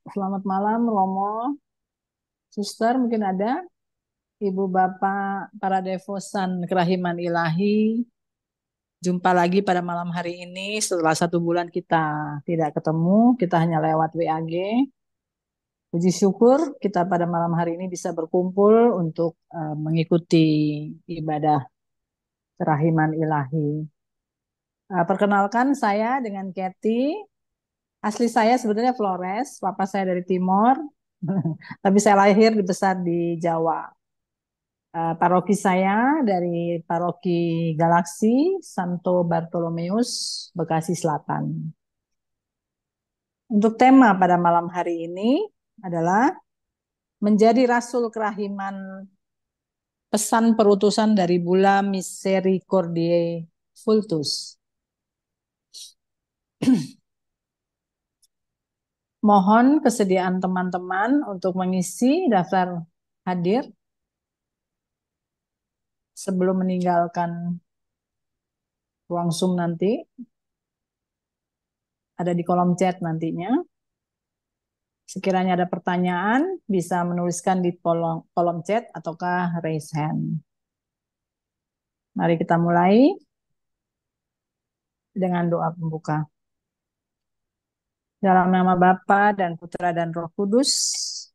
Selamat malam, Romo. Suster, mungkin ada Ibu Bapak para devosan kerahiman ilahi. Jumpa lagi pada malam hari ini setelah 1 bulan kita tidak ketemu, kita hanya lewat WAG. Puji syukur kita pada malam hari ini bisa berkumpul untuk mengikuti ibadah kerahiman ilahi. Perkenalkan saya dengan Kathy. Asli saya sebetulnya Flores, papa saya dari Timor, tapi saya lahir dibesar di Jawa. Paroki saya dari Paroki Galaksi Santo Bartolomeus, Bekasi Selatan. Untuk tema pada malam hari ini adalah menjadi rasul kerahiman, pesan perutusan dari Bulla Misericordiae Vultus. Mohon kesediaan teman-teman untuk mengisi daftar hadir sebelum meninggalkan ruang Zoom nanti. Ada di kolom chat nantinya. Sekiranya ada pertanyaan, bisa menuliskan di kolom chat ataukah raise hand. Mari kita mulai dengan doa pembuka. Dalam nama Bapa dan Putra dan Roh Kudus.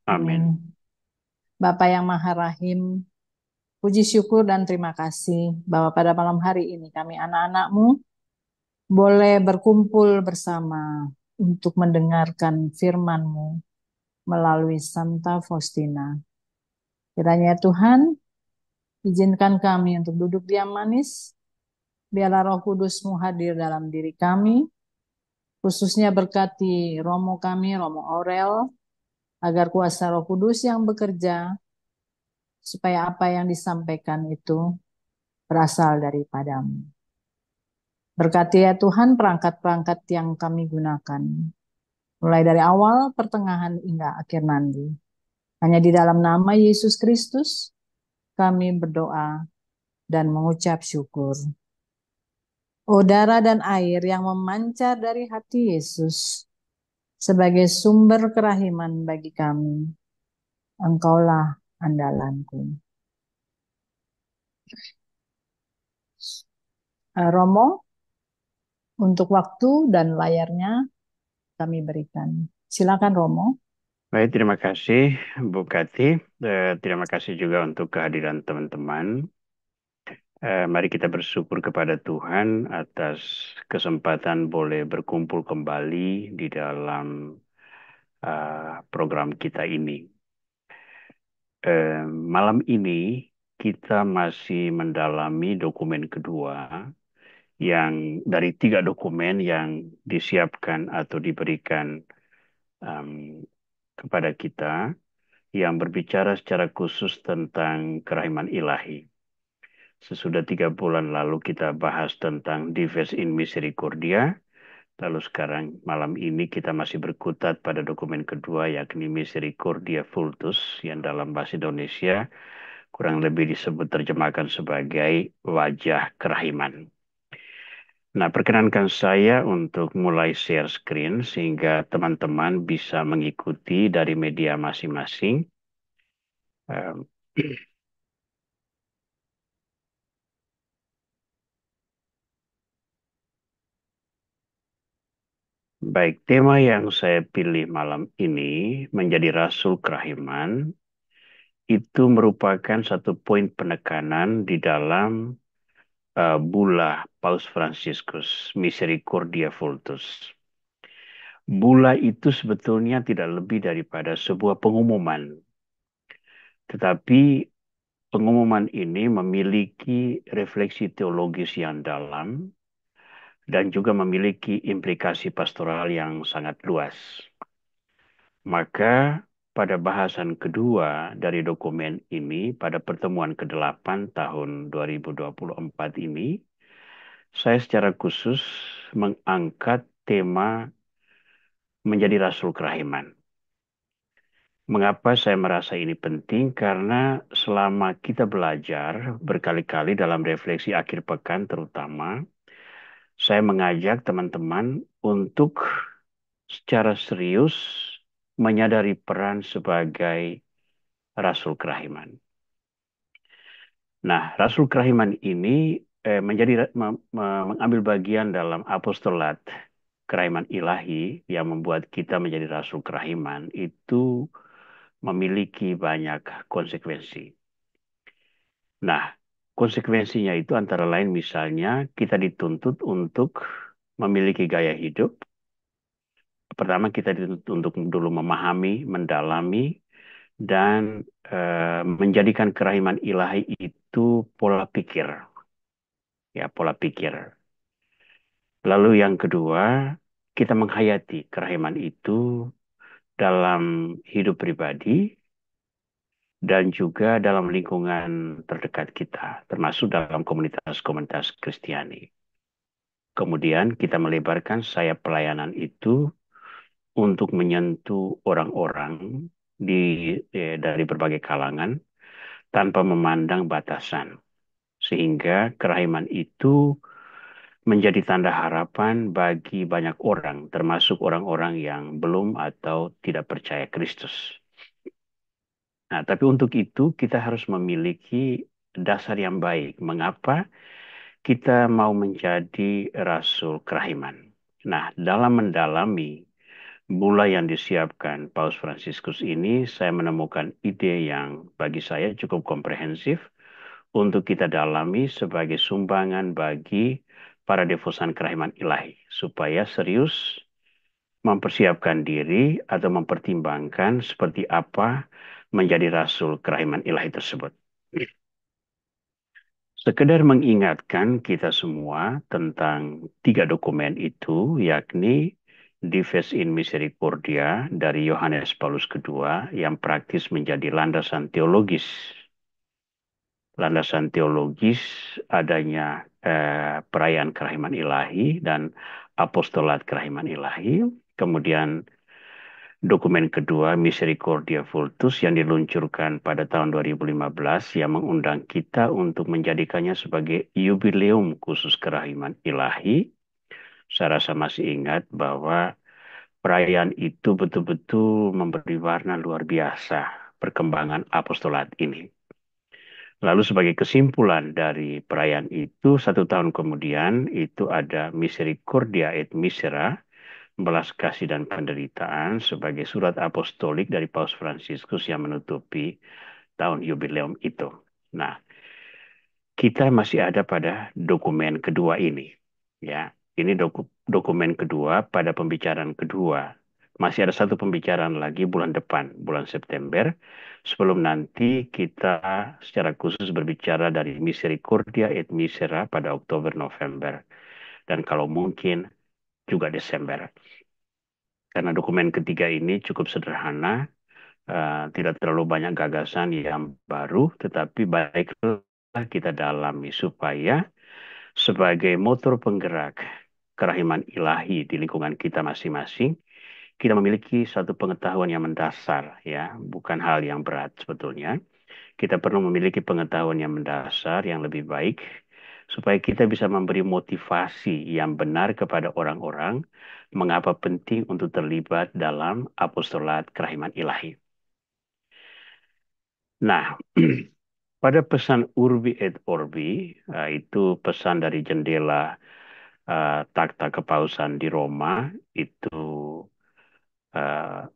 Amin. Amin. Bapa yang Maha Rahim, puji syukur dan terima kasih bahwa pada malam hari ini kami anak-anak-Mu boleh berkumpul bersama untuk mendengarkan firman-Mu melalui Santa Faustina. Kiranya Tuhan, izinkan kami untuk duduk diam manis. Biarlah Roh Kudus-Mu hadir dalam diri kami, khususnya berkati Romo kami, Romo Aurel, agar kuasa Roh Kudus yang bekerja, supaya apa yang disampaikan itu berasal daripadamu. Berkati ya Tuhan perangkat-perangkat yang kami gunakan, mulai dari awal, pertengahan, hingga akhir nanti. Hanya di dalam nama Yesus Kristus, kami berdoa dan mengucap syukur. O darah dan air yang memancar dari hati Yesus sebagai sumber kerahiman bagi kami, Engkaulah andalanku. Romo, untuk waktu dan layarnya kami berikan. Silakan Romo. Baik, terima kasih Bu Kati. Terima kasih juga untuk kehadiran teman-teman. Mari kita bersyukur kepada Tuhan atas kesempatan boleh berkumpul kembali di dalam program kita ini. Malam ini kita masih mendalami dokumen kedua yang dari 3 dokumen yang disiapkan atau diberikan kepada kita, yang berbicara secara khusus tentang kerahiman ilahi. Sesudah 3 bulan lalu kita bahas tentang Dives in Misericordia, lalu sekarang malam ini kita masih berkutat pada dokumen kedua, yakni Misericordia Vultus, yang dalam bahasa Indonesia kurang lebih disebut terjemahkan sebagai wajah kerahiman. Nah, perkenankan saya untuk mulai share screen sehingga teman-teman bisa mengikuti dari media masing-masing. Baik, tema yang saya pilih malam ini menjadi Rasul Kerahiman itu merupakan satu poin penekanan di dalam Bulla Paus Franciscus Misericordia Vultus. Bulla itu sebetulnya tidak lebih daripada sebuah pengumuman, tetapi pengumuman ini memiliki refleksi teologis yang dalam dan juga memiliki implikasi pastoral yang sangat luas. Maka pada bahasan kedua dari dokumen ini, pada pertemuan ke-8 tahun 2024 ini, saya secara khusus mengangkat tema menjadi Rasul Kerahiman. Mengapa saya merasa ini penting? Karena selama kita belajar berkali-kali dalam refleksi akhir pekan terutama, saya mengajak teman-teman untuk secara serius menyadari peran sebagai Rasul Kerahiman. Nah, Rasul Kerahiman ini mengambil bagian dalam apostolat Kerahiman Ilahi yang membuat kita menjadi Rasul Kerahiman itu memiliki banyak konsekuensi. Nah, konsekuensinya itu antara lain misalnya kita dituntut untuk memiliki gaya hidup. Pertama kita dituntut untuk dulu memahami, mendalami, dan menjadikan kerahiman ilahi itu pola pikir. Ya, pola pikir. Lalu yang kedua, kita menghayati kerahiman itu dalam hidup pribadi dan juga dalam lingkungan terdekat kita, termasuk dalam komunitas-komunitas Kristiani. Kemudian kita melebarkan sayap pelayanan itu untuk menyentuh orang-orang dari berbagai kalangan tanpa memandang batasan. Sehingga kerahiman itu menjadi tanda harapan bagi banyak orang, termasuk orang-orang yang belum atau tidak percaya Kristus. Nah, tapi untuk itu kita harus memiliki dasar yang baik. Mengapa kita mau menjadi rasul kerahiman? Nah, dalam mendalami bula yang disiapkan Paus Fransiskus ini, saya menemukan ide yang bagi saya cukup komprehensif untuk kita dalami sebagai sumbangan bagi para devosan kerahiman ilahi, supaya serius mempersiapkan diri atau mempertimbangkan seperti apa menjadi rasul kerahiman ilahi tersebut. Sekedar mengingatkan kita semua tentang tiga dokumen itu, yakni Dives in Misericordia dari Yohanes Paulus II yang praktis menjadi landasan teologis adanya perayaan kerahiman ilahi dan apostolat kerahiman ilahi. Kemudian dokumen kedua, Misericordia Vultus, yang diluncurkan pada tahun 2015, yang mengundang kita untuk menjadikannya sebagai yubileum khusus kerahiman ilahi. Saya rasa masih ingat bahwa perayaan itu betul-betul memberi warna luar biasa perkembangan apostolat ini. Lalu sebagai kesimpulan dari perayaan itu, 1 tahun kemudian itu ada Misericordia et Misera, belas kasih dan penderitaan sebagai surat apostolik dari Paus Fransiskus yang menutupi tahun jubileum itu. Nah, kita masih ada pada dokumen kedua ini. Ya, ini dokumen kedua pada pembicaraan kedua. Masih ada satu pembicaraan lagi bulan depan, bulan September, sebelum nanti kita secara khusus berbicara dari Misericordia et Misera pada Oktober-November. Dan kalau mungkin juga Desember. Karena dokumen ketiga ini cukup sederhana, tidak terlalu banyak gagasan yang baru, tetapi baiklah kita dalami supaya sebagai motor penggerak kerahiman ilahi di lingkungan kita masing-masing, kita memiliki satu pengetahuan yang mendasar, ya, bukan hal yang berat sebetulnya. Kita perlu memiliki pengetahuan yang mendasar, yang lebih baik, supaya kita bisa memberi motivasi yang benar kepada orang-orang mengapa penting untuk terlibat dalam apostolat kerahiman ilahi. Nah, pada pesan Urbi et Orbi, itu pesan dari jendela takhta kepausan di Roma, itu uh,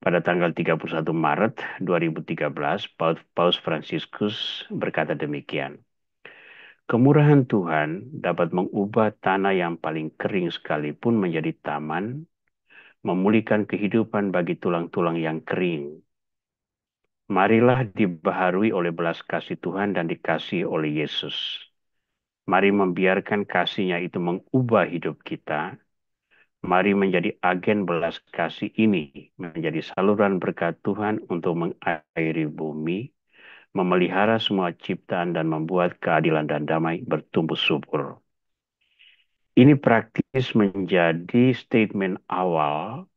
pada tanggal 31 Maret 2013, Paus Fransiskus berkata demikian. Kemurahan Tuhan dapat mengubah tanah yang paling kering sekalipun menjadi taman, memulihkan kehidupan bagi tulang-tulang yang kering. Marilah dibaharui oleh belas kasih Tuhan dan dikasihi oleh Yesus. Mari membiarkan kasihnya itu mengubah hidup kita. Mari menjadi agen belas kasih ini, menjadi saluran berkat Tuhan untuk mengairi bumi, memelihara semua ciptaan dan membuat keadilan dan damai bertumbuh subur. Ini praktis menjadi statement awal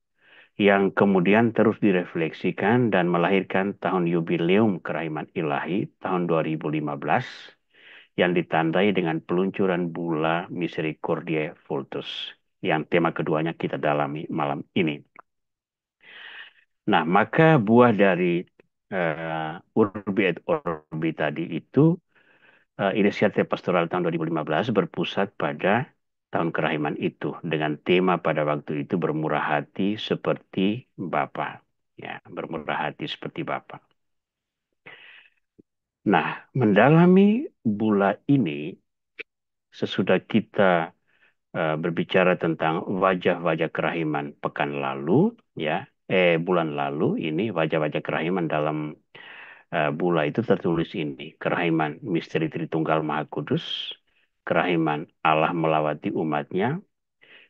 yang kemudian terus direfleksikan dan melahirkan tahun jubileum kerahiman ilahi tahun 2015 yang ditandai dengan peluncuran bula Misericordiae Vultus yang tema keduanya kita dalami malam ini. Nah, maka buah dari Urbi et Orbi tadi itu inisiatif pastoral tahun 2015 berpusat pada tahun kerahiman itu dengan tema pada waktu itu bermurah hati seperti Bapa. Ya, bermurah hati seperti Bapa. Nah, mendalami bulan ini sesudah kita berbicara tentang wajah-wajah kerahiman pekan lalu, ya, bulan lalu ini wajah-wajah kerahiman dalam bula itu tertulis ini, kerahiman misteri Tritunggal Maha Kudus, kerahiman Allah melawati umatnya,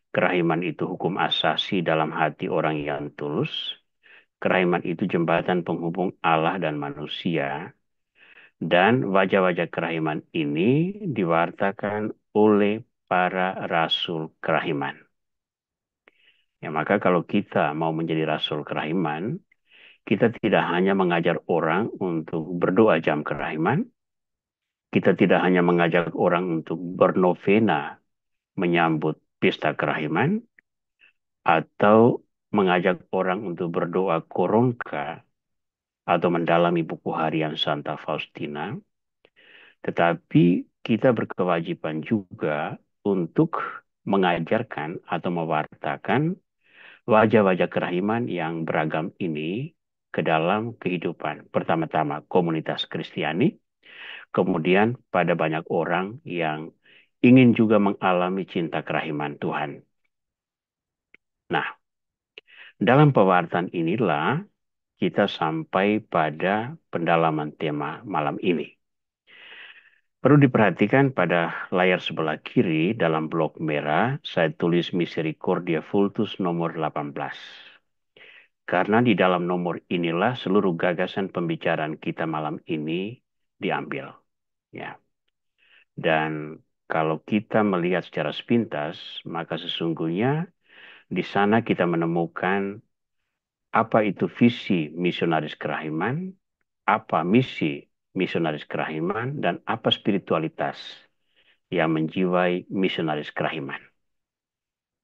kerahiman itu hukum asasi dalam hati orang yang tulus, kerahiman itu jembatan penghubung Allah dan manusia, dan wajah-wajah kerahiman ini diwartakan oleh para rasul kerahiman. Ya, maka kalau kita mau menjadi rasul kerahiman, kita tidak hanya mengajar orang untuk berdoa jam kerahiman, kita tidak hanya mengajak orang untuk bernovena menyambut pesta kerahiman, atau mengajak orang untuk berdoa koronka atau mendalami buku harian Santa Faustina, tetapi kita berkewajiban juga untuk mengajarkan atau mewartakan wajah-wajah kerahiman yang beragam ini ke dalam kehidupan. Pertama-tama komunitas Kristiani, kemudian pada banyak orang yang ingin juga mengalami cinta kerahiman Tuhan. Nah, dalam pewartaan inilah kita sampai pada pendalaman tema malam ini. Perlu diperhatikan pada layar sebelah kiri dalam blok merah, saya tulis Misericordia Vultus nomor 18. Karena di dalam nomor inilah seluruh gagasan pembicaraan kita malam ini diambil. Ya. Dan kalau kita melihat secara sepintas, maka sesungguhnya di sana kita menemukan apa itu visi misionaris kerahiman, apa misi misionaris kerahiman, dan apa spiritualitas yang menjiwai misionaris kerahiman.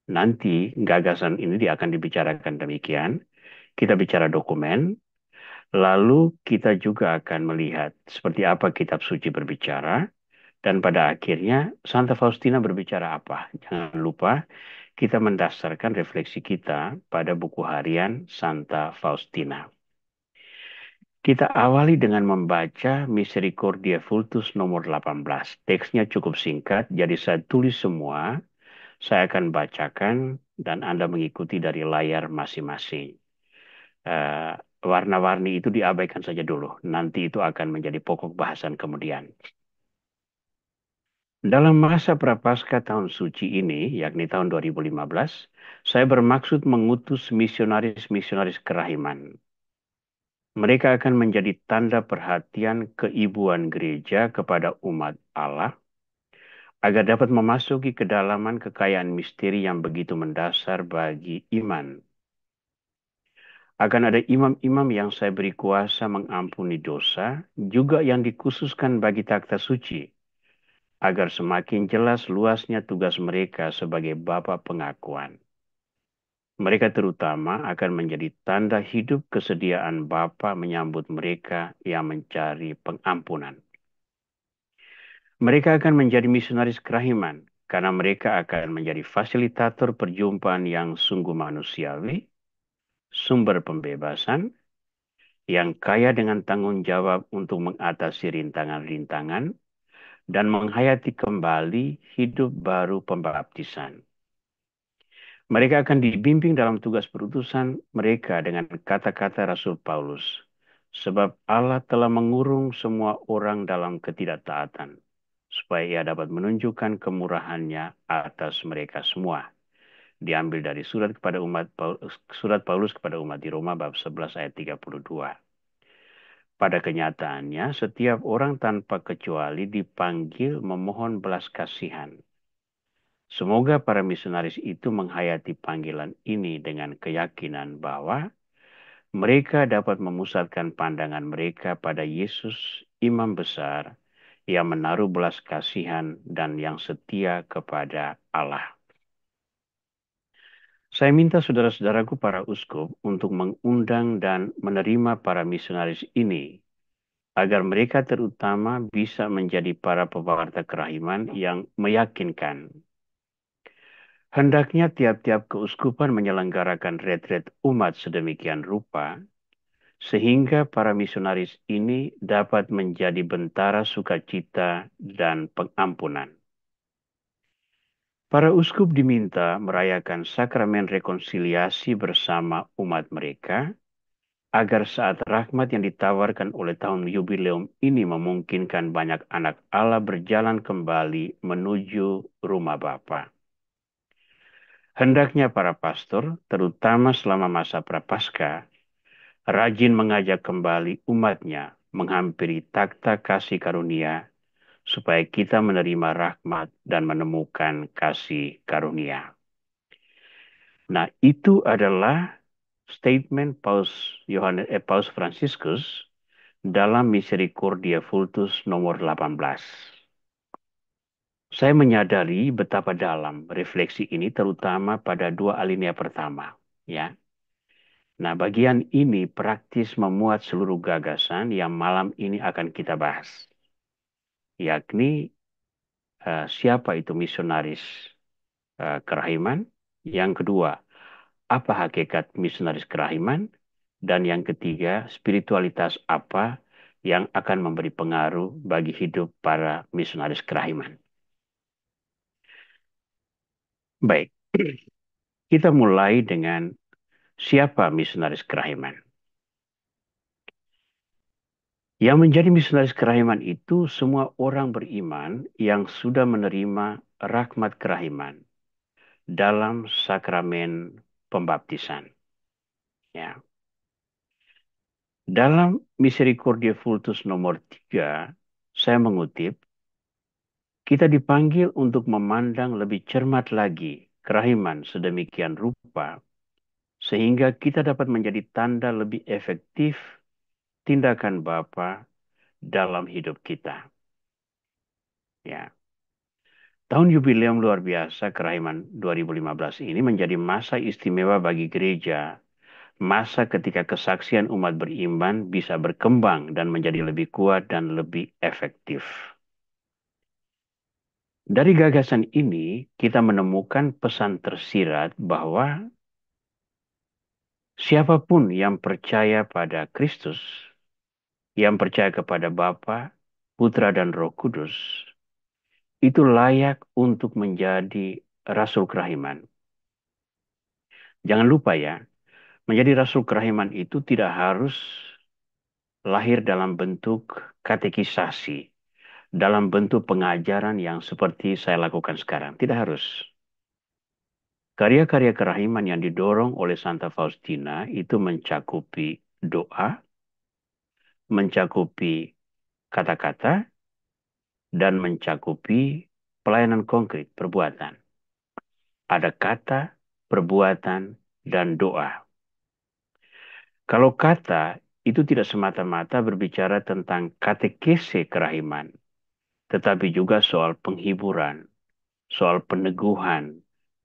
Nanti gagasan ini akan dibicarakan demikian. Kita bicara dokumen, lalu kita juga akan melihat seperti apa kitab suci berbicara, dan pada akhirnya Santa Faustina berbicara apa. Jangan lupa kita mendasarkan refleksi kita pada buku harian Santa Faustina. Kita awali dengan membaca Misericordia Vultus nomor 18. Teksnya cukup singkat, jadi saya tulis semua. Saya akan bacakan dan Anda mengikuti dari layar masing-masing. Uh, Warna-warni itu diabaikan saja dulu. Nanti itu akan menjadi pokok bahasan kemudian. Dalam masa Prapaskah tahun suci ini, yakni tahun 2015, saya bermaksud mengutus misionaris-misionaris kerahiman. Mereka akan menjadi tanda perhatian keibuan gereja kepada umat Allah, agar dapat memasuki kedalaman kekayaan misteri yang begitu mendasar bagi iman. Akan ada imam-imam yang saya beri kuasa mengampuni dosa, juga yang dikhususkan bagi takhta suci, agar semakin jelas luasnya tugas mereka sebagai bapa pengakuan. Mereka terutama akan menjadi tanda hidup kesediaan Bapa menyambut mereka yang mencari pengampunan. Mereka akan menjadi misionaris kerahiman, karena mereka akan menjadi fasilitator perjumpaan yang sungguh manusiawi, sumber pembebasan, yang kaya dengan tanggung jawab untuk mengatasi rintangan-rintangan, dan menghayati kembali hidup baru pembaptisan. Mereka akan dibimbing dalam tugas perutusan mereka dengan kata-kata Rasul Paulus. Sebab Allah telah mengurung semua orang dalam ketidaktaatan, supaya ia dapat menunjukkan kemurahannya atas mereka semua. Diambil dari surat Paulus kepada umat di Roma bab 11 ayat 32. Pada kenyataannya, setiap orang tanpa kecuali dipanggil memohon belas kasihan. Semoga para misionaris itu menghayati panggilan ini dengan keyakinan bahwa mereka dapat memusatkan pandangan mereka pada Yesus, imam besar, yang menaruh belas kasihan dan yang setia kepada Allah. Saya minta saudara-saudaraku para uskup untuk mengundang dan menerima para misionaris ini agar mereka terutama bisa menjadi para pewarta kerahiman yang meyakinkan. Hendaknya tiap-tiap keuskupan menyelenggarakan retret umat sedemikian rupa, sehingga para misionaris ini dapat menjadi bentara sukacita dan pengampunan. Para uskup diminta merayakan sakramen rekonsiliasi bersama umat mereka, agar saat rahmat yang ditawarkan oleh tahun jubileum ini memungkinkan banyak anak Allah berjalan kembali menuju rumah Bapa. Hendaknya para pastor, terutama selama masa Prapaskah, rajin mengajak kembali umatnya menghampiri takhta kasih karunia supaya kita menerima rahmat dan menemukan kasih karunia. Nah, itu adalah statement Paus Fransiskus dalam Misericordia Vultus nomor 18. Saya menyadari betapa dalam refleksi ini terutama pada dua alinea pertama, ya. Nah, bagian ini praktis memuat seluruh gagasan yang malam ini akan kita bahas, yakni siapa itu misionaris kerahiman, yang kedua, apa hakikat misionaris kerahiman, dan yang ketiga, spiritualitas apa yang akan memberi pengaruh bagi hidup para misionaris kerahiman. Baik, kita mulai dengan siapa misionaris kerahiman. Yang menjadi misionaris kerahiman itu semua orang beriman yang sudah menerima rahmat kerahiman dalam sakramen pembaptisan. Ya. Dalam Misericordia Vultus nomor 3, saya mengutip, kita dipanggil untuk memandang lebih cermat lagi kerahiman sedemikian rupa, sehingga kita dapat menjadi tanda lebih efektif tindakan Bapa dalam hidup kita. Ya. Tahun jubileum luar biasa kerahiman 2015 ini menjadi masa istimewa bagi gereja, masa ketika kesaksian umat beriman bisa berkembang dan menjadi lebih kuat dan lebih efektif. Dari gagasan ini, kita menemukan pesan tersirat bahwa siapapun yang percaya pada Kristus, yang percaya kepada Bapa, Putra, dan Roh Kudus, itu layak untuk menjadi rasul kerahiman. Jangan lupa ya, menjadi rasul kerahiman itu tidak harus lahir dalam bentuk katekisasi, dalam bentuk pengajaran yang seperti saya lakukan sekarang. Tidak harus. Karya-karya kerahiman yang didorong oleh Santa Faustina itu mencakupi doa, mencakupi kata-kata, dan mencakupi pelayanan konkret, perbuatan. Ada kata, perbuatan, dan doa. Kalau kata itu tidak semata-mata berbicara tentang katekese kerahiman, tetapi juga soal penghiburan, soal peneguhan,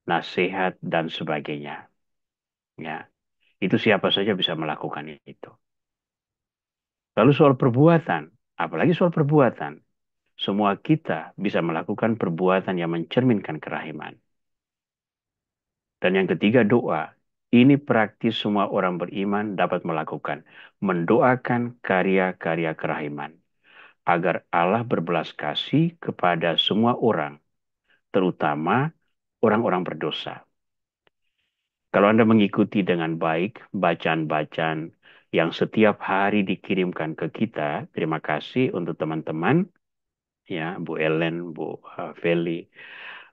nasihat, dan sebagainya. Ya, itu siapa saja bisa melakukan itu. Lalu soal perbuatan, apalagi soal perbuatan, semua kita bisa melakukan perbuatan yang mencerminkan kerahiman. Dan yang ketiga doa, ini praktis semua orang beriman dapat melakukan, mendoakan karya-karya kerahiman, agar Allah berbelas kasih kepada semua orang, terutama orang-orang berdosa. Kalau Anda mengikuti dengan baik bacaan-bacaan yang setiap hari dikirimkan ke kita, terima kasih untuk teman-teman, ya Bu Ellen, Bu Feli,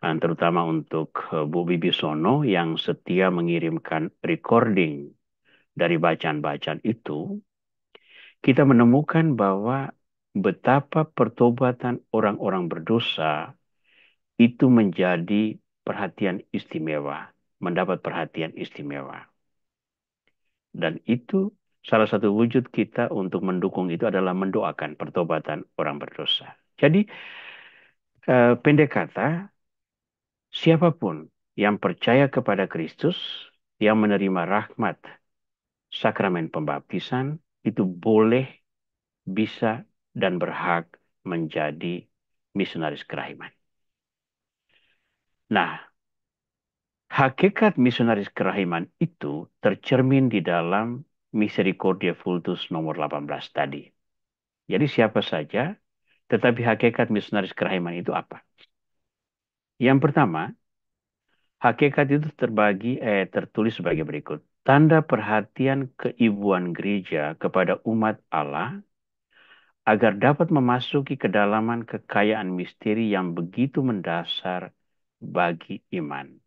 dan terutama untuk Bu Bibisono yang setia mengirimkan recording dari bacaan-bacaan itu, kita menemukan bahwa betapa pertobatan orang-orang berdosa itu menjadi perhatian istimewa, mendapat perhatian istimewa. Dan itu salah satu wujud kita untuk mendukung itu adalah mendoakan pertobatan orang berdosa. Jadi pendek kata, siapapun yang percaya kepada Kristus, yang menerima rahmat sakramen pembaptisan, itu boleh, bisa, dan berhak menjadi misionaris kerahiman. Nah, hakikat misionaris kerahiman itu tercermin di dalam Misericordia Vultus nomor 18 tadi. Jadi siapa saja, tetapi hakikat misionaris kerahiman itu apa? Yang pertama, hakikat itu tertulis sebagai berikut. Tanda perhatian keibuan gereja kepada umat Allah agar dapat memasuki kedalaman kekayaan misteri yang begitu mendasar bagi iman.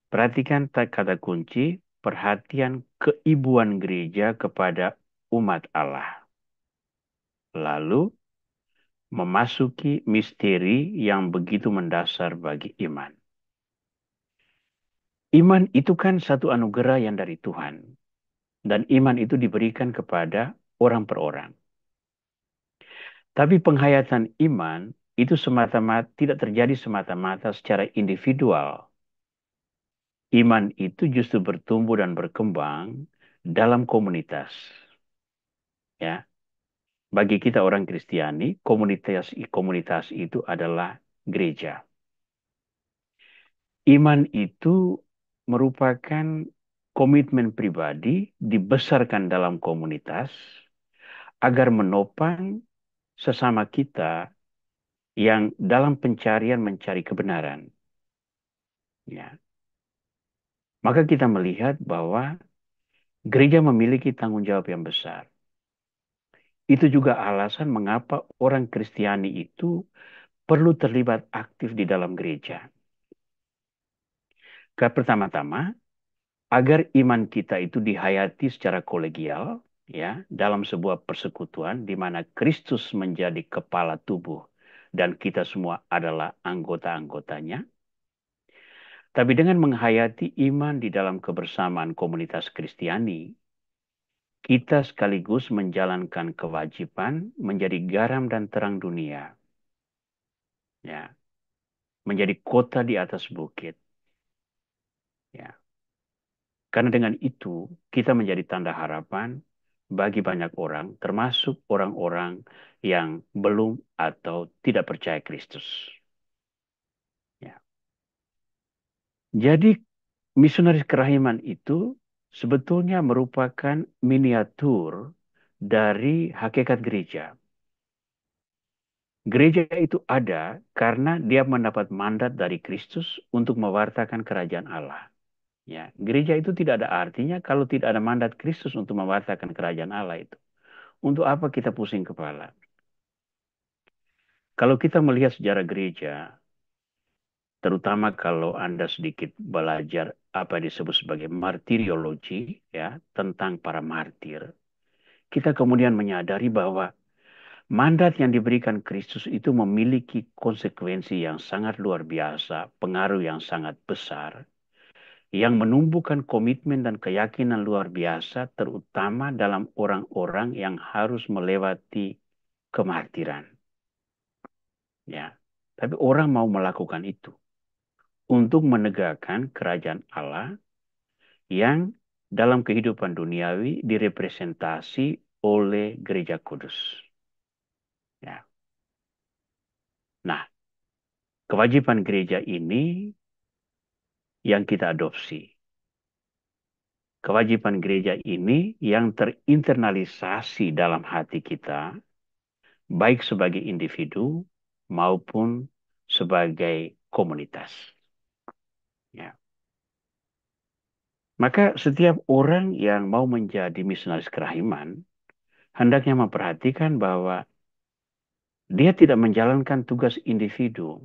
Perhatikan kata kunci, perhatian keibuan gereja kepada umat Allah. Lalu, memasuki misteri yang begitu mendasar bagi iman. Iman itu kan satu anugerah yang dari Tuhan. Dan iman itu diberikan kepada orang per orang. Tapi penghayatan iman itu semata-mata tidak terjadi semata-mata secara individual. Iman itu justru bertumbuh dan berkembang dalam komunitas. Ya, bagi kita orang Kristiani, komunitas itu adalah gereja. Iman itu merupakan komitmen pribadi dibesarkan dalam komunitas agar menopang sesama kita yang dalam pencarian mencari kebenaran. Ya. Maka kita melihat bahwa gereja memiliki tanggung jawab yang besar. Itu juga alasan mengapa orang Kristiani itu perlu terlibat aktif di dalam gereja. Pertama-tama, agar iman kita itu dihayati secara kolegial, ya, dalam sebuah persekutuan di mana Kristus menjadi kepala tubuh dan kita semua adalah anggota-anggotanya. Tapi dengan menghayati iman di dalam kebersamaan komunitas Kristiani, kita sekaligus menjalankan kewajiban menjadi garam dan terang dunia. Ya, menjadi kota di atas bukit. Ya. Karena dengan itu kita menjadi tanda harapan bagi banyak orang, termasuk orang-orang yang belum atau tidak percaya Kristus. Ya. Jadi misionaris kerahiman itu sebetulnya merupakan miniatur dari hakikat gereja. Gereja itu ada karena dia mendapat mandat dari Kristus untuk mewartakan kerajaan Allah. Ya, gereja itu tidak ada artinya kalau tidak ada mandat Kristus untuk mewartakan kerajaan Allah itu. Untuk apa kita pusing kepala? Kalau kita melihat sejarah gereja, terutama kalau Anda sedikit belajar apa yang disebut sebagai martiriologi, ya, tentang para martir, kita kemudian menyadari bahwa mandat yang diberikan Kristus itu memiliki konsekuensi yang sangat luar biasa, pengaruh yang sangat besar, yang menumbuhkan komitmen dan keyakinan luar biasa, terutama dalam orang-orang yang harus melewati kemartiran. Ya, tapi orang mau melakukan itu untuk menegakkan kerajaan Allah yang dalam kehidupan duniawi direpresentasi oleh gereja kudus. Ya. Nah, kewajiban gereja ini yang kita adopsi. Kewajiban gereja ini yang terinternalisasi dalam hati kita, baik sebagai individu maupun sebagai komunitas. Ya. Maka setiap orang yang mau menjadi misionaris kerahiman, hendaknya memperhatikan bahwa dia tidak menjalankan tugas individu.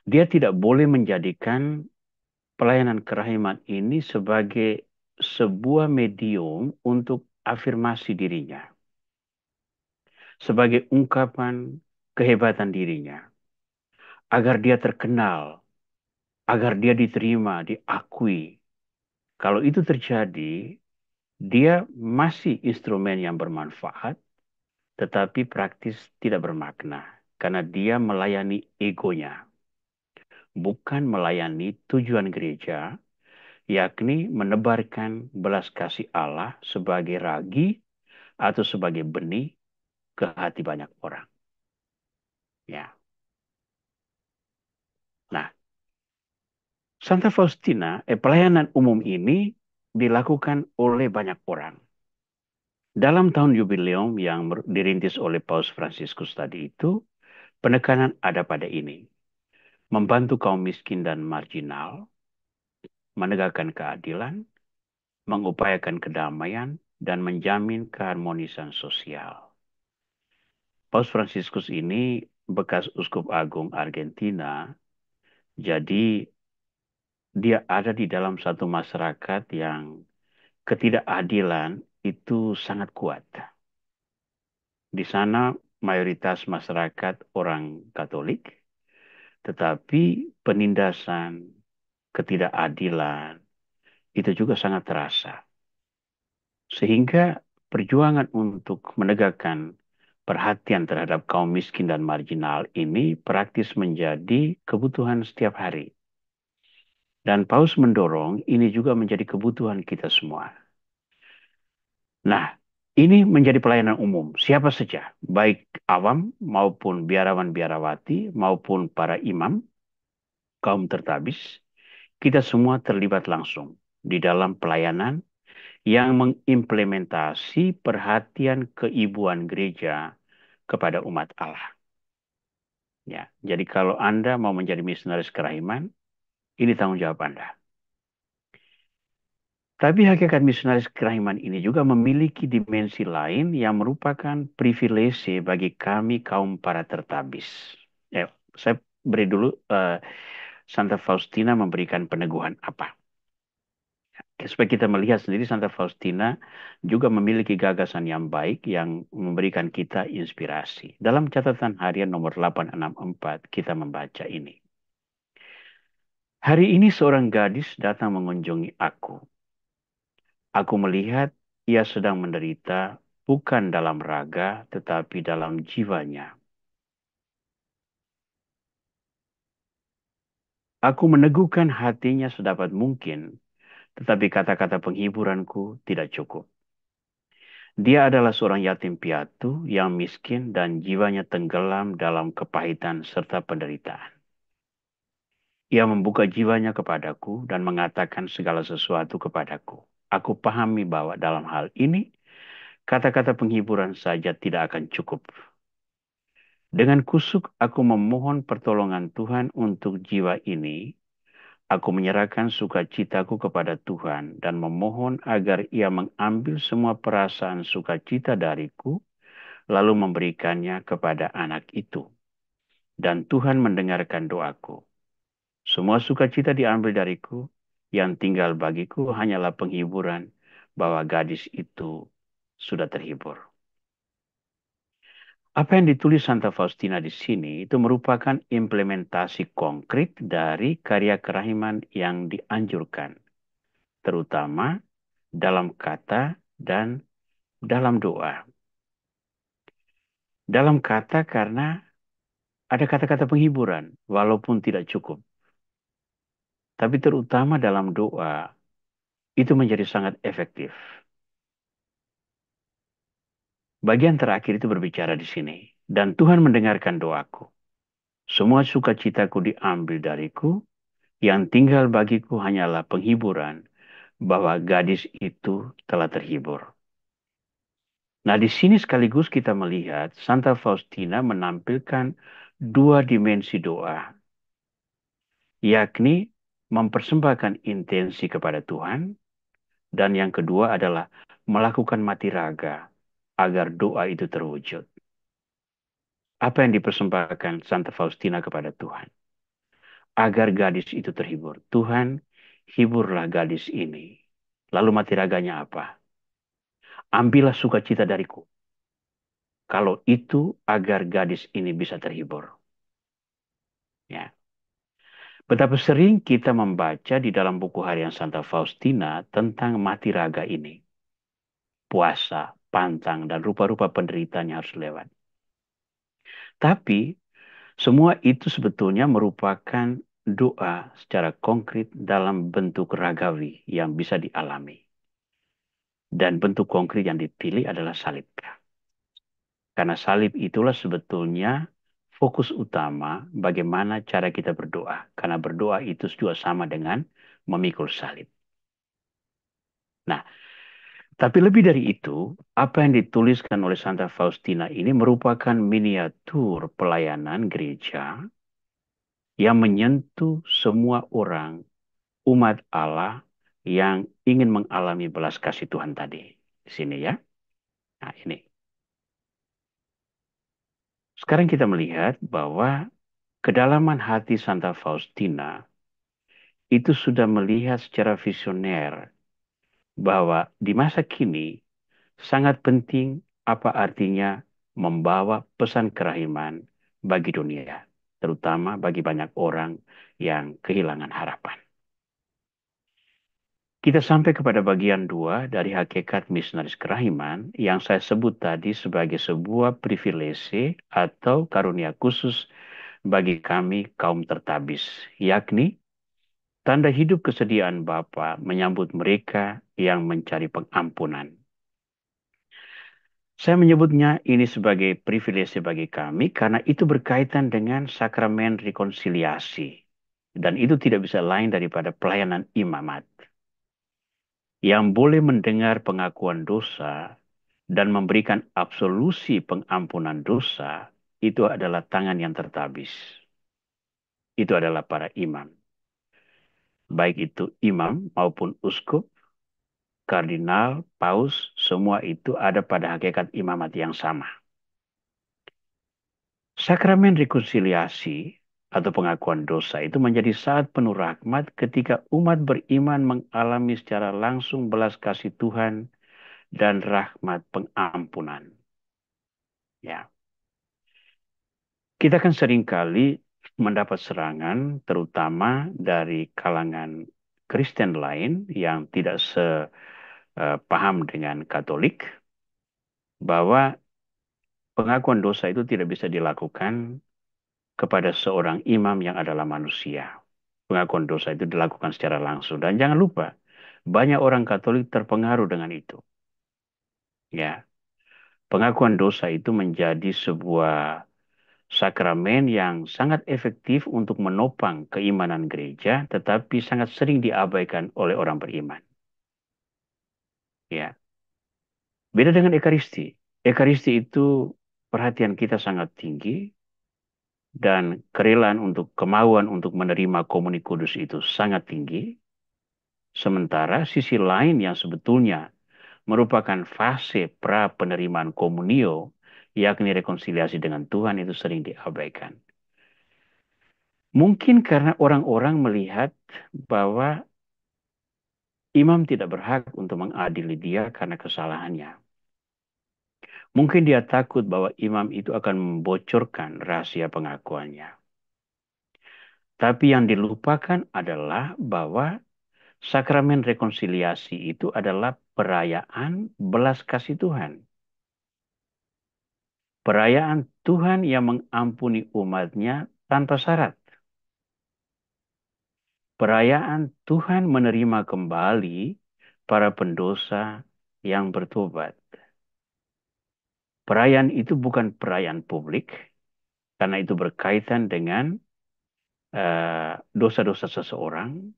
Dia tidak boleh menjadikan pelayanan kerahiman ini sebagai sebuah medium untuk afirmasi dirinya. Sebagai ungkapan kehebatan dirinya. Agar dia terkenal. Agar dia diterima, diakui. Kalau itu terjadi, dia masih instrumen yang bermanfaat, tetapi praktis tidak bermakna. Karena dia melayani egonya. bukan melayani tujuan gereja, yakni menebarkan belas kasih Allah sebagai ragi atau sebagai benih ke hati banyak orang. Ya. Nah, Santa Faustina, pelayanan umum ini dilakukan oleh banyak orang. Dalam tahun jubileum yang dirintis oleh Paus Fransiskus tadi itu, penekanan ada pada ini. Membantu kaum miskin dan marginal, menegakkan keadilan, mengupayakan kedamaian, dan menjamin keharmonisan sosial. Paus Fransiskus ini bekas uskup agung Argentina, jadi dia ada di dalam satu masyarakat yang ketidakadilan itu sangat kuat. Di sana mayoritas masyarakat orang Katolik, tetapi penindasan, ketidakadilan itu juga sangat terasa. Sehingga perjuangan untuk menegakkan perhatian terhadap kaum miskin dan marginal ini praktis menjadi kebutuhan setiap hari. Dan Paus mendorong ini juga menjadi kebutuhan kita semua. Nah, ini menjadi pelayanan umum. Siapa saja, baik awam maupun biarawan-biarawati maupun para imam, kaum tertabis, kita semua terlibat langsung di dalam pelayanan yang mengimplementasi perhatian keibuan gereja kepada umat Allah. Ya, jadi kalau Anda mau menjadi misionaris kerahiman, ini tanggung jawab Anda. Tapi hakikat misionaris kerahiman ini juga memiliki dimensi lain yang merupakan privilege bagi kami kaum para tertabis. Saya beri dulu Santa Faustina memberikan peneguhan apa. Supaya kita melihat sendiri Santa Faustina juga memiliki gagasan yang baik yang memberikan kita inspirasi. Dalam catatan harian nomor 864 kita membaca ini. Hari ini seorang gadis datang mengunjungi aku. Aku melihat ia sedang menderita bukan dalam raga tetapi dalam jiwanya. Aku meneguhkan hatinya sedapat mungkin, tetapi kata-kata penghiburanku tidak cukup. Dia adalah seorang yatim piatu yang miskin dan jiwanya tenggelam dalam kepahitan serta penderitaan. Ia membuka jiwanya kepadaku dan mengatakan segala sesuatu kepadaku. Aku pahami bahwa dalam hal ini, kata-kata penghiburan saja tidak akan cukup. Dengan kusuk aku memohon pertolongan Tuhan untuk jiwa ini. Aku menyerahkan sukacitaku kepada Tuhan dan memohon agar ia mengambil semua perasaan sukacita dariku lalu memberikannya kepada anak itu. Dan Tuhan mendengarkan doaku. Semua sukacita diambil dariku, yang tinggal bagiku hanyalah penghiburan bahwa gadis itu sudah terhibur. Apa yang ditulis Santa Faustina di sini itu merupakan implementasi konkret dari karya kerahiman yang dianjurkan, terutama dalam kata dan dalam doa. Dalam kata karena ada kata-kata penghiburan, walaupun tidak cukup. Tapi terutama dalam doa, itu menjadi sangat efektif. Bagian terakhir itu berbicara di sini. Dan Tuhan mendengarkan doaku. Semua sukacitaku diambil dariku, yang tinggal bagiku hanyalah penghiburan bahwa gadis itu telah terhibur. Nah, di sini sekaligus kita melihat Santa Faustina menampilkan dua dimensi doa, yakni mempersembahkan intensi kepada Tuhan, dan yang kedua adalah melakukan mati raga agar doa itu terwujud. Apa yang dipersembahkan Santa Faustina kepada Tuhan? Agar gadis itu terhibur. Tuhan, hiburlah gadis ini. Lalu mati raganya apa? Ambillah sukacita dariku. Kalau itu agar gadis ini bisa terhibur. Ya. Betapa sering kita membaca di dalam buku harian Santa Faustina tentang mati raga ini. Puasa, pantang, dan rupa-rupa penderitaan yang harus lewat. Tapi semua itu sebetulnya merupakan doa secara konkret dalam bentuk ragawi yang bisa dialami. Dan bentuk konkret yang dipilih adalah salib. Karena salib itulah sebetulnya fokus utama bagaimana cara kita berdoa. Karena berdoa itu juga sama dengan memikul salib. Nah, tapi lebih dari itu, apa yang dituliskan oleh Santa Faustina ini merupakan miniatur pelayanan gereja yang menyentuh semua orang umat Allah yang ingin mengalami belas kasih Tuhan tadi. Di sini ya. Nah, ini. Sekarang kita melihat bahwa kedalaman hati Santa Faustina itu sudah melihat secara visioner bahwa di masa kini sangat penting apa artinya membawa pesan kerahiman bagi dunia, terutama bagi banyak orang yang kehilangan harapan. Kita sampai kepada bagian 2 dari hakikat misionaris kerahiman yang saya sebut tadi sebagai sebuah privilege atau karunia khusus bagi kami kaum tertabis, yakni tanda hidup kesediaan Bapa menyambut mereka yang mencari pengampunan. Saya menyebutnya ini sebagai privilege bagi kami karena itu berkaitan dengan sakramen rekonsiliasi. Dan itu tidak bisa lain daripada pelayanan imamat. Yang boleh mendengar pengakuan dosa dan memberikan absolusi pengampunan dosa itu adalah tangan yang tertabis. Itu adalah para imam. Baik itu imam maupun uskup, kardinal, paus, semua itu ada pada hakikat imamat yang sama. Sakramen rekonsiliasi atau pengakuan dosa itu menjadi saat penuh rahmat ketika umat beriman mengalami secara langsung belas kasih Tuhan dan rahmat pengampunan. Ya, kita kan seringkali mendapat serangan, terutama dari kalangan Kristen lain yang tidak sepaham dengan Katolik, bahwa pengakuan dosa itu tidak bisa dilakukan kepada seorang imam yang adalah manusia. Pengakuan dosa itu dilakukan secara langsung. Dan jangan lupa, banyak orang Katolik terpengaruh dengan itu. Ya, pengakuan dosa itu menjadi sebuah sakramen yang sangat efektif untuk menopang keimanan gereja, tetapi sangat sering diabaikan oleh orang beriman. Ya, beda dengan Ekaristi. Ekaristi itu perhatian kita sangat tinggi dan kerelaan untuk kemauan untuk menerima komuni kudus itu sangat tinggi. Sementara sisi lain yang sebetulnya merupakan fase pra penerimaan komunio, yakni rekonsiliasi dengan Tuhan itu sering diabaikan. Mungkin karena orang-orang melihat bahwa imam tidak berhak untuk mengadili dia karena kesalahannya. Mungkin dia takut bahwa imam itu akan membocorkan rahasia pengakuannya. Tapi yang dilupakan adalah bahwa sakramen rekonsiliasi itu adalah perayaan belas kasih Tuhan. Perayaan Tuhan yang mengampuni umatnya tanpa syarat. Perayaan Tuhan menerima kembali para pendosa yang bertobat. Perayaan itu bukan perayaan publik, karena itu berkaitan dengan dosa-dosa seseorang.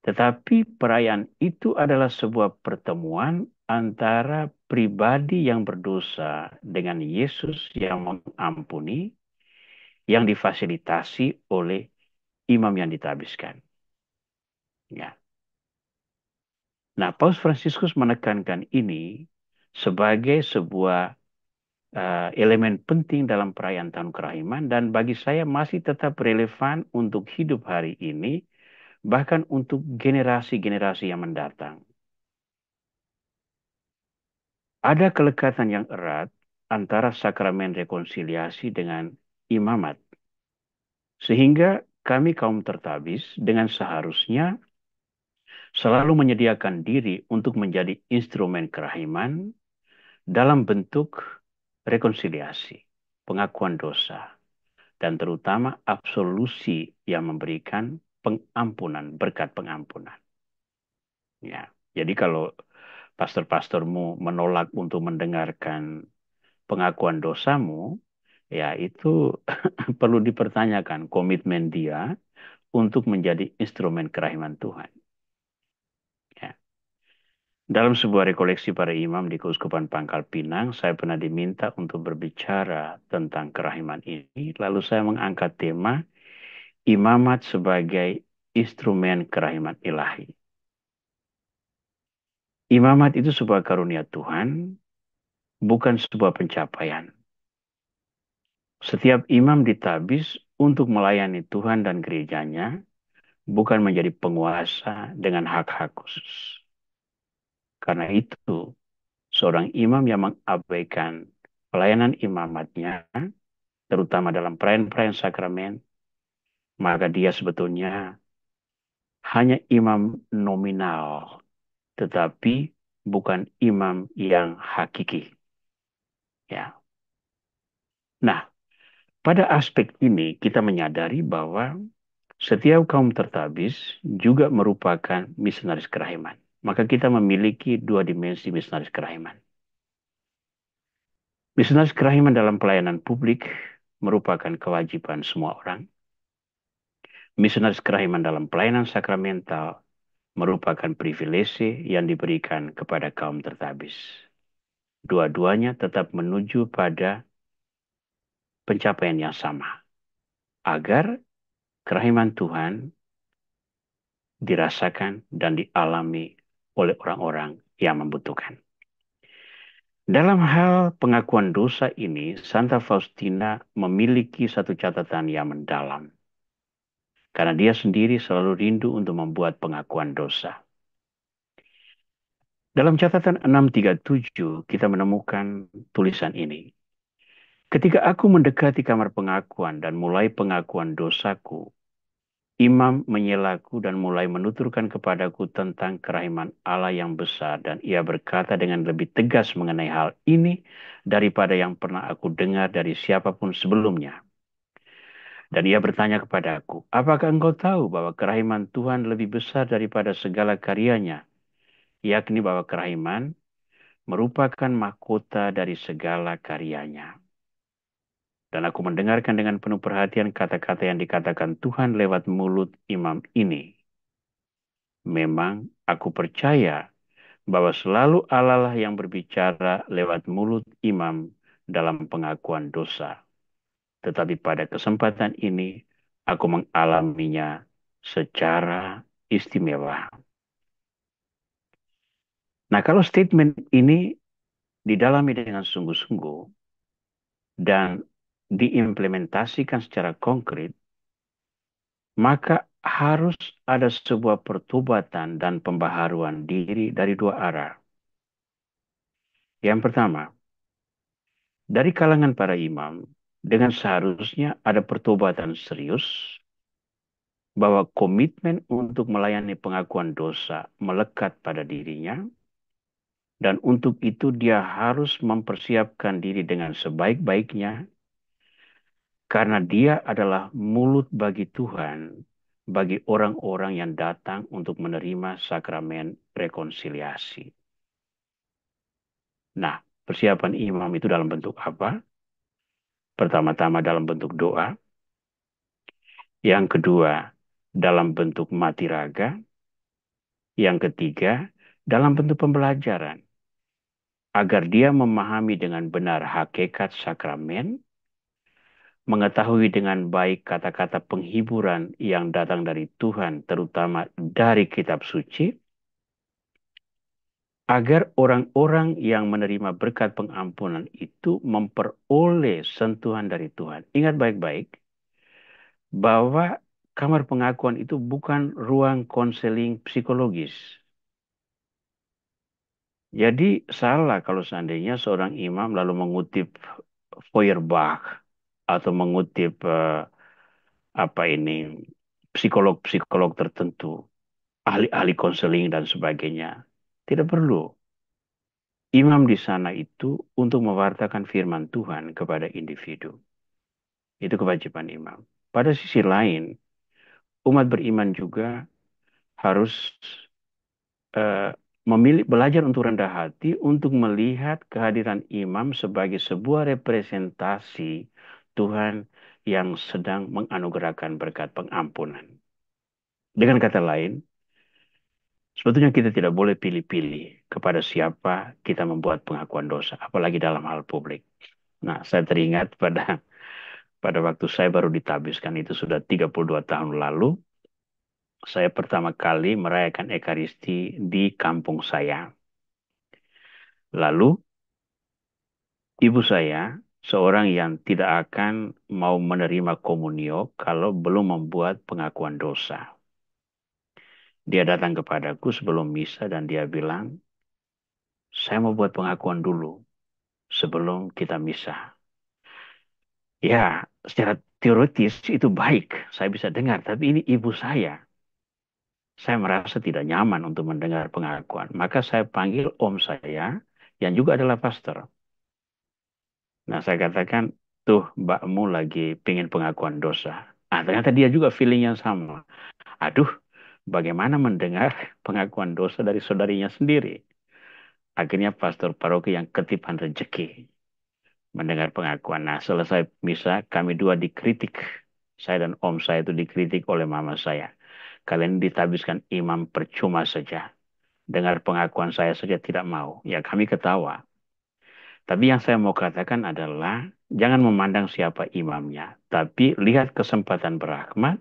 Tetapi perayaan itu adalah sebuah pertemuan antara pribadi yang berdosa dengan Yesus yang mengampuni, yang difasilitasi oleh imam yang ditabiskan. Ya. Nah, Paus Fransiskus menekankan ini sebagai sebuah elemen penting dalam perayaan Tahun Kerahiman dan bagi saya masih tetap relevan untuk hidup hari ini, bahkan untuk generasi-generasi yang mendatang. Ada kelekatan yang erat antara sakramen rekonsiliasi dengan imamat, sehingga kami kaum tertabis dengan seharusnya selalu menyediakan diri untuk menjadi instrumen kerahiman dalam bentuk rekonsiliasi, pengakuan dosa, dan terutama absolusi yang memberikan pengampunan, berkat pengampunan. Ya, jadi kalau pastor-pastormu menolak untuk mendengarkan pengakuan dosamu, ya itu perlu dipertanyakan komitmen dia untuk menjadi instrumen kerahiman Tuhan. Ya. Dalam sebuah rekoleksi para imam di Keuskupan Pangkal Pinang, saya pernah diminta untuk berbicara tentang kerahiman ini. Lalu saya mengangkat tema imamat sebagai instrumen kerahiman ilahi. Imamat itu sebuah karunia Tuhan, bukan sebuah pencapaian. Setiap imam ditabis untuk melayani Tuhan dan gerejanya, bukan menjadi penguasa dengan hak-hak khusus. Karena itu, seorang imam yang mengabaikan pelayanan imamatnya, terutama dalam perayaan-perayaan sakramen, maka dia sebetulnya hanya imam nominal, tetapi bukan imam yang hakiki. Ya. Nah, pada aspek ini kita menyadari bahwa setiap kaum tertabis juga merupakan misionaris kerahiman. Maka kita memiliki dua dimensi misionaris kerahiman. Misionaris kerahiman dalam pelayanan publik merupakan kewajiban semua orang. Misionaris kerahiman dalam pelayanan sakramental merupakan privilege yang diberikan kepada kaum tertabis. Dua-duanya tetap menuju pada pencapaian yang sama, agar kerahiman Tuhan dirasakan dan dialami oleh orang-orang yang membutuhkan. Dalam hal pengakuan dosa ini, Santa Faustina memiliki satu catatan yang mendalam. Karena dia sendiri selalu rindu untuk membuat pengakuan dosa. Dalam catatan 637, kita menemukan tulisan ini. Ketika aku mendekati kamar pengakuan dan mulai pengakuan dosaku, imam menyelaku dan mulai menuturkan kepadaku tentang kerahiman Allah yang besar, dan ia berkata dengan lebih tegas mengenai hal ini daripada yang pernah aku dengar dari siapapun sebelumnya. Dan ia bertanya kepadaku, apakah engkau tahu bahwa kerahiman Tuhan lebih besar daripada segala karyanya, yakni bahwa kerahiman merupakan mahkota dari segala karyanya. Dan aku mendengarkan dengan penuh perhatian kata-kata yang dikatakan Tuhan lewat mulut imam ini. Memang aku percaya bahwa selalu Allah lah yang berbicara lewat mulut imam dalam pengakuan dosa. Tetapi pada kesempatan ini, aku mengalaminya secara istimewa. Nah, kalau statement ini didalami dengan sungguh-sungguh dan diimplementasikan secara konkret, maka harus ada sebuah pertobatan dan pembaharuan diri dari dua arah. Yang pertama, dari kalangan para imam, dengan seharusnya ada pertobatan serius bahwa komitmen untuk melayani pengakuan dosa melekat pada dirinya, dan untuk itu dia harus mempersiapkan diri dengan sebaik-baiknya, karena dia adalah mulut bagi Tuhan, bagi orang-orang yang datang untuk menerima sakramen rekonsiliasi. Nah, persiapan imam itu dalam bentuk apa? Pertama-tama dalam bentuk doa. Yang kedua, dalam bentuk mati raga. Yang ketiga, dalam bentuk pembelajaran. Agar dia memahami dengan benar hakikat sakramen, mengetahui dengan baik kata-kata penghiburan yang datang dari Tuhan, terutama dari kitab suci, agar orang-orang yang menerima berkat pengampunan itu memperoleh sentuhan dari Tuhan. Ingat baik-baik bahwa kamar pengakuan itu bukan ruang konseling psikologis. Jadi salah kalau seandainya seorang imam lalu mengutip Feuerbach atau mengutip apa ini psikolog-psikolog tertentu, ahli-ahli konseling dan sebagainya. Tidak perlu. Imam di sana itu untuk mewartakan firman Tuhan kepada individu. Itu kewajiban imam. Pada sisi lain, umat beriman juga harus eh, memilih belajar untuk rendah hati untuk melihat kehadiran imam sebagai sebuah representasi Tuhan yang sedang menganugerahkan berkat pengampunan. Dengan kata lain, sebetulnya kita tidak boleh pilih-pilih kepada siapa kita membuat pengakuan dosa, apalagi dalam hal publik. Nah, saya teringat pada waktu saya baru ditabiskan itu sudah 32 tahun lalu, saya pertama kali merayakan Ekaristi di kampung saya. Lalu, ibu saya seorang yang tidak akan mau menerima komunio kalau belum membuat pengakuan dosa. Dia datang kepadaku sebelum misa dan dia bilang, saya mau buat pengakuan dulu sebelum kita misa. Ya, secara teoritis itu baik, saya bisa dengar. Tapi ini ibu saya. Saya merasa tidak nyaman untuk mendengar pengakuan. Maka saya panggil om saya yang juga adalah pastor. Nah, saya katakan, tuh mbakmu lagi pingin pengakuan dosa. Ah, ternyata dia juga feeling yang sama. Aduh, bagaimana mendengar pengakuan dosa dari saudarinya sendiri? Akhirnya pastor paroki yang ketipan rezeki mendengar pengakuan. Nah, selesai misa, kami dua dikritik. Saya dan om saya itu dikritik oleh mama saya. Kalian ditabiskan imam percuma saja. Dengar pengakuan saya saja tidak mau. Ya, kami ketawa. Tapi yang saya mau katakan adalah, jangan memandang siapa imamnya. Tapi lihat kesempatan berahmat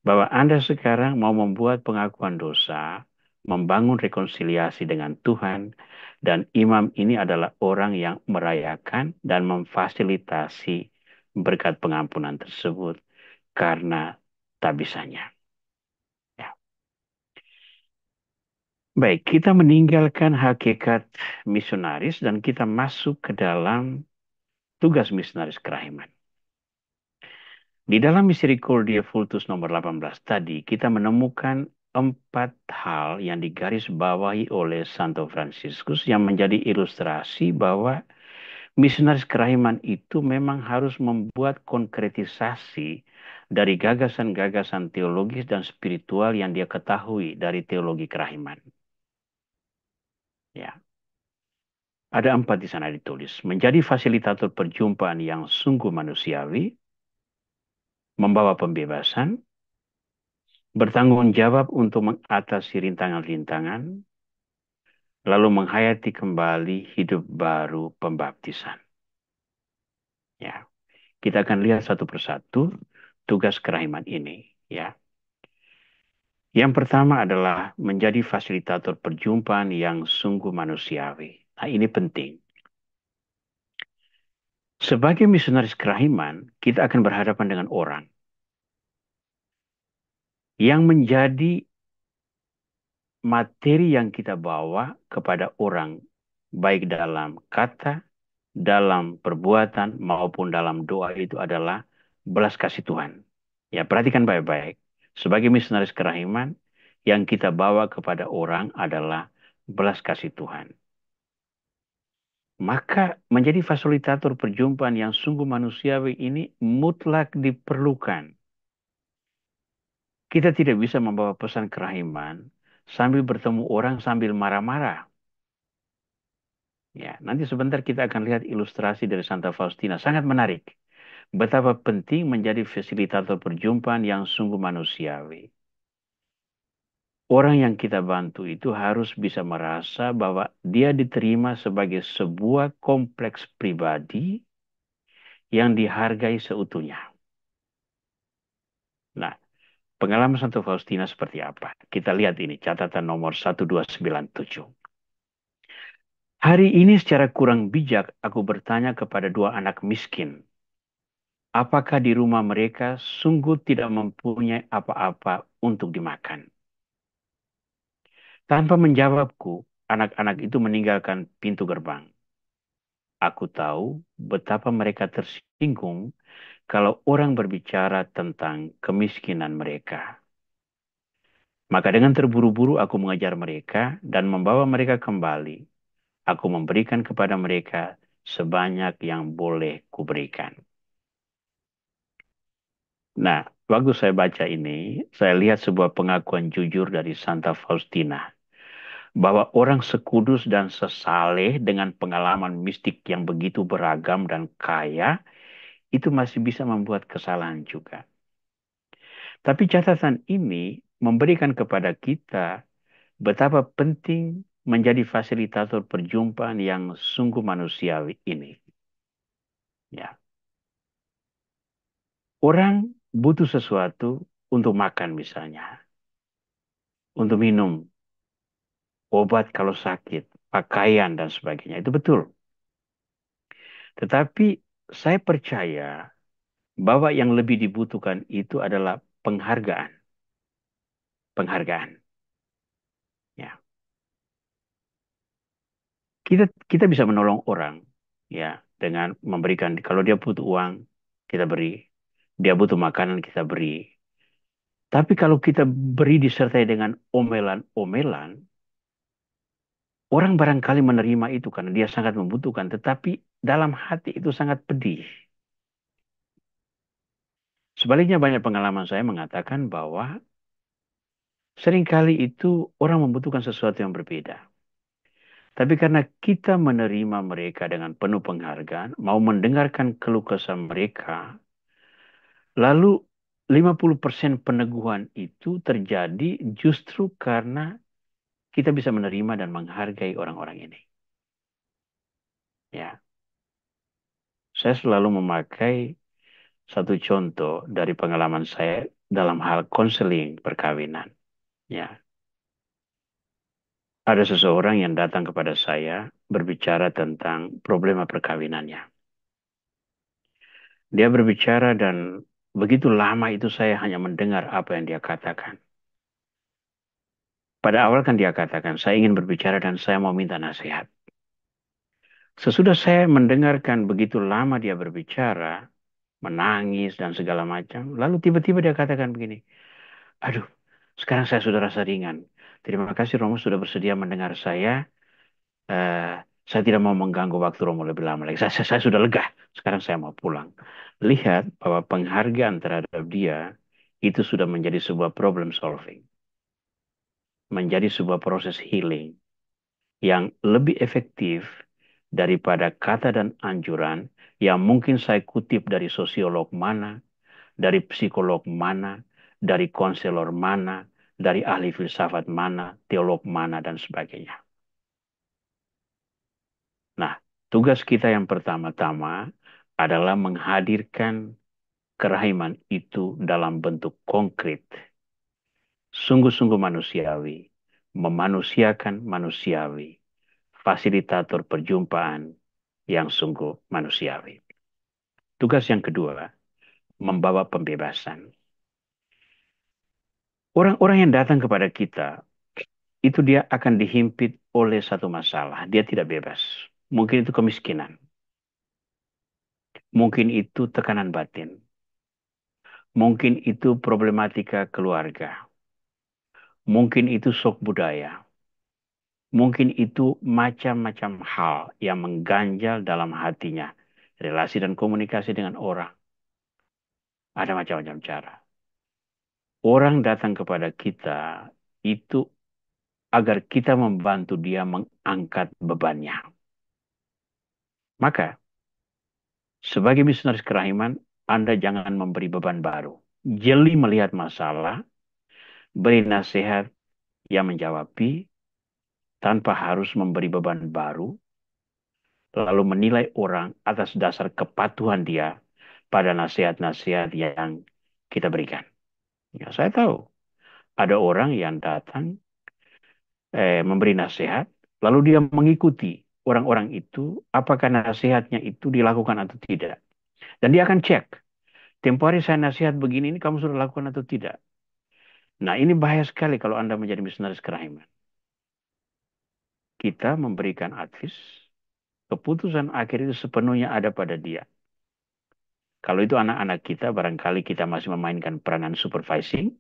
bahwa Anda sekarang mau membuat pengakuan dosa, membangun rekonsiliasi dengan Tuhan, dan imam ini adalah orang yang merayakan dan memfasilitasi berkat pengampunan tersebut karena tak bisanya. Ya. Baik, kita meninggalkan hakikat misionaris dan kita masuk ke dalam tugas misionaris kerahiman. Di dalam Misericordia Vultus nomor 18 tadi, kita menemukan 4 hal yang digarisbawahi oleh Santo Fransiskus yang menjadi ilustrasi bahwa misionaris kerahiman itu memang harus membuat konkretisasi dari gagasan-gagasan teologis dan spiritual yang dia ketahui dari teologi kerahiman. Ya, ada 4 di sana ditulis. Menjadi fasilitator perjumpaan yang sungguh manusiawi, membawa pembebasan, bertanggung jawab untuk mengatasi rintangan-rintangan, lalu menghayati kembali hidup baru pembaptisan. Ya, kita akan lihat satu persatu tugas kerahiman ini. Ya, yang pertama adalah menjadi fasilitator perjumpaan yang sungguh manusiawi. Nah, ini penting. Sebagai misionaris kerahiman, kita akan berhadapan dengan orang yang menjadi materi yang kita bawa kepada orang, baik dalam kata, dalam perbuatan, maupun dalam doa itu adalah belas kasih Tuhan. Ya, perhatikan baik-baik. Sebagai misionaris kerahiman, yang kita bawa kepada orang adalah belas kasih Tuhan. Maka menjadi fasilitator perjumpaan yang sungguh manusiawi ini mutlak diperlukan. Kita tidak bisa membawa pesan kerahiman sambil bertemu orang sambil marah-marah. Ya, nanti sebentar kita akan lihat ilustrasi dari Santa Faustina. Sangat menarik. Betapa penting menjadi fasilitator perjumpaan yang sungguh manusiawi. Orang yang kita bantu itu harus bisa merasa bahwa dia diterima sebagai sebuah kompleks pribadi yang dihargai seutuhnya. Nah, pengalaman Santo Faustina seperti apa? Kita lihat ini, catatan nomor 1297. Hari ini secara kurang bijak aku bertanya kepada 2 anak miskin. Apakah di rumah mereka sungguh tidak mempunyai apa-apa untuk dimakan? Tanpa menjawabku, anak-anak itu meninggalkan pintu gerbang. Aku tahu betapa mereka tersinggung kalau orang berbicara tentang kemiskinan mereka. Maka dengan terburu-buru aku mengejar mereka dan membawa mereka kembali. Aku memberikan kepada mereka sebanyak yang boleh kuberikan. Nah, waktu saya baca ini, saya lihat sebuah pengakuan jujur dari Santa Faustina bahwa orang sekudus dan sesaleh dengan pengalaman mistik yang begitu beragam dan kaya itu masih bisa membuat kesalahan juga. Tapi catatan ini memberikan kepada kita betapa penting menjadi fasilitator perjumpaan yang sungguh manusiawi ini. Ya, orang butuh sesuatu untuk makan misalnya, untuk minum, obat kalau sakit, pakaian dan sebagainya. Itu betul. Tetapi saya percaya bahwa yang lebih dibutuhkan itu adalah penghargaan. Penghargaan. Ya. Kita kita bisa menolong orang ya dengan memberikan kalau dia butuh uang kita beri, dia butuh makanan kita beri. Tapi kalau kita beri disertai dengan omelan-omelan, orang barangkali menerima itu karena dia sangat membutuhkan, tetapi dalam hati itu sangat pedih. Sebaliknya banyak pengalaman saya mengatakan bahwa seringkali itu orang membutuhkan sesuatu yang berbeda. Tapi karena kita menerima mereka dengan penuh penghargaan, mau mendengarkan keluh kesah mereka, lalu 50% peneguhan itu terjadi justru karena kita bisa menerima dan menghargai orang-orang ini. Ya, saya selalu memakai satu contoh dari pengalaman saya dalam hal konseling perkawinan. Ya, ada seseorang yang datang kepada saya berbicara tentang problema perkawinannya. Dia berbicara dan begitu lama itu saya hanya mendengar apa yang dia katakan. Pada awal kan dia katakan, saya ingin berbicara dan saya mau minta nasihat. Sesudah saya mendengarkan begitu lama dia berbicara, menangis dan segala macam, lalu tiba-tiba dia katakan begini, aduh, sekarang saya sudah rasa ringan. Terima kasih Romo sudah bersedia mendengar saya. Eh, saya tidak mau mengganggu waktu Romo lebih lama lagi. Saya sudah lega. Sekarang saya mau pulang. Lihat bahwa penghargaan terhadap dia itu sudah menjadi sebuah problem solving. Menjadi sebuah proses healing yang lebih efektif daripada kata dan anjuran yang mungkin saya kutip dari sosiolog mana, dari psikolog mana, dari konselor mana, dari ahli filsafat mana, teolog mana, dan sebagainya. Nah, tugas kita yang pertama-tama adalah menghadirkan kerahiman itu dalam bentuk konkret, sungguh-sungguh manusiawi, memanusiakan manusiawi, fasilitator perjumpaan yang sungguh manusiawi. Tugas yang kedua, membawa pembebasan. Orang-orang yang datang kepada kita, itu dia akan dihimpit oleh satu masalah. Dia tidak bebas. Mungkin itu kemiskinan. Mungkin itu tekanan batin. Mungkin itu problematika keluarga. Mungkin itu shock budaya. Mungkin itu macam-macam hal yang mengganjal dalam hatinya. Relasi dan komunikasi dengan orang. Ada macam-macam cara. Orang datang kepada kita itu agar kita membantu dia mengangkat bebannya. Maka, sebagai misionaris kerahiman, Anda jangan memberi beban baru. Jeli melihat masalah, beri nasihat yang menjawabi, tanpa harus memberi beban baru, lalu menilai orang atas dasar kepatuhan dia pada nasihat-nasihat yang kita berikan. Ya, saya tahu ada orang yang datang memberi nasihat, lalu dia mengikuti orang-orang itu, apakah nasihatnya itu dilakukan atau tidak. Dan dia akan cek, tempo hari saya nasihat begini, ini kamu sudah lakukan atau tidak. Nah, ini bahaya sekali kalau Anda menjadi misionaris kerahiman. Kita memberikan advis, keputusan akhir itu sepenuhnya ada pada dia. Kalau itu anak-anak kita, barangkali kita masih memainkan peranan supervising,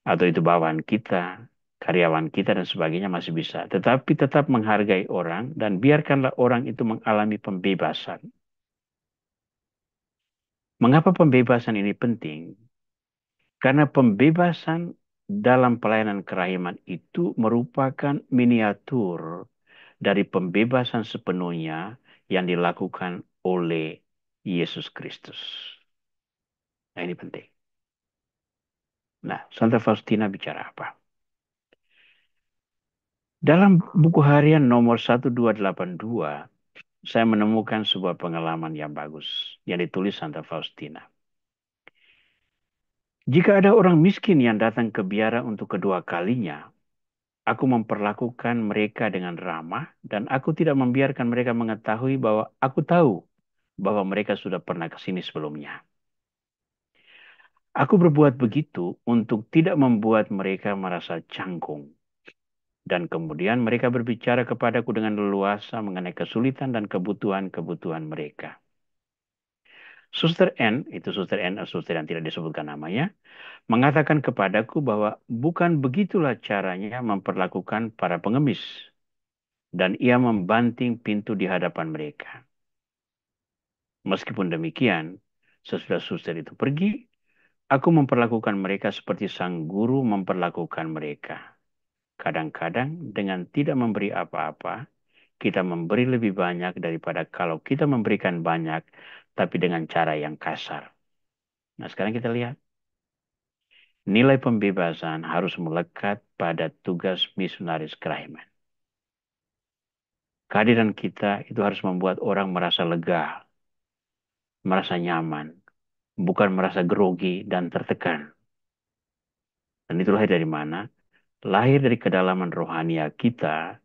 atau itu bawahan kita, karyawan kita dan sebagainya masih bisa. Tetapi tetap menghargai orang dan biarkanlah orang itu mengalami pembebasan. Mengapa pembebasan ini penting? Karena pembebasan dalam pelayanan kerahiman itu merupakan miniatur dari pembebasan sepenuhnya yang dilakukan oleh Yesus Kristus. Nah, ini penting. Nah, Santa Faustina bicara apa? Dalam buku harian nomor 1282, saya menemukan sebuah pengalaman yang bagus yang ditulis Santa Faustina. Jika ada orang miskin yang datang ke biara untuk kedua kalinya, aku memperlakukan mereka dengan ramah dan aku tidak membiarkan mereka mengetahui bahwa aku tahu bahwa mereka sudah pernah ke sini sebelumnya. Aku berbuat begitu untuk tidak membuat mereka merasa canggung. Dan kemudian mereka berbicara kepadaku dengan leluasa mengenai kesulitan dan kebutuhan-kebutuhan mereka. Suster N, itu Suster N, suster yang tidak disebutkan namanya, mengatakan kepadaku bahwa bukan begitulah caranya memperlakukan para pengemis. Dan ia membanting pintu di hadapan mereka. Meskipun demikian, sesudah suster itu pergi, aku memperlakukan mereka seperti sang guru memperlakukan mereka. Kadang-kadang dengan tidak memberi apa-apa, kita memberi lebih banyak daripada kalau kita memberikan banyak, tapi dengan cara yang kasar. Nah, sekarang kita lihat. Nilai pembebasan harus melekat pada tugas misionaris kerahiman. Kehadiran kita itu harus membuat orang merasa lega, merasa nyaman, bukan merasa grogi dan tertekan. Dan itu lahir dari mana? Lahir dari kedalaman rohania kita,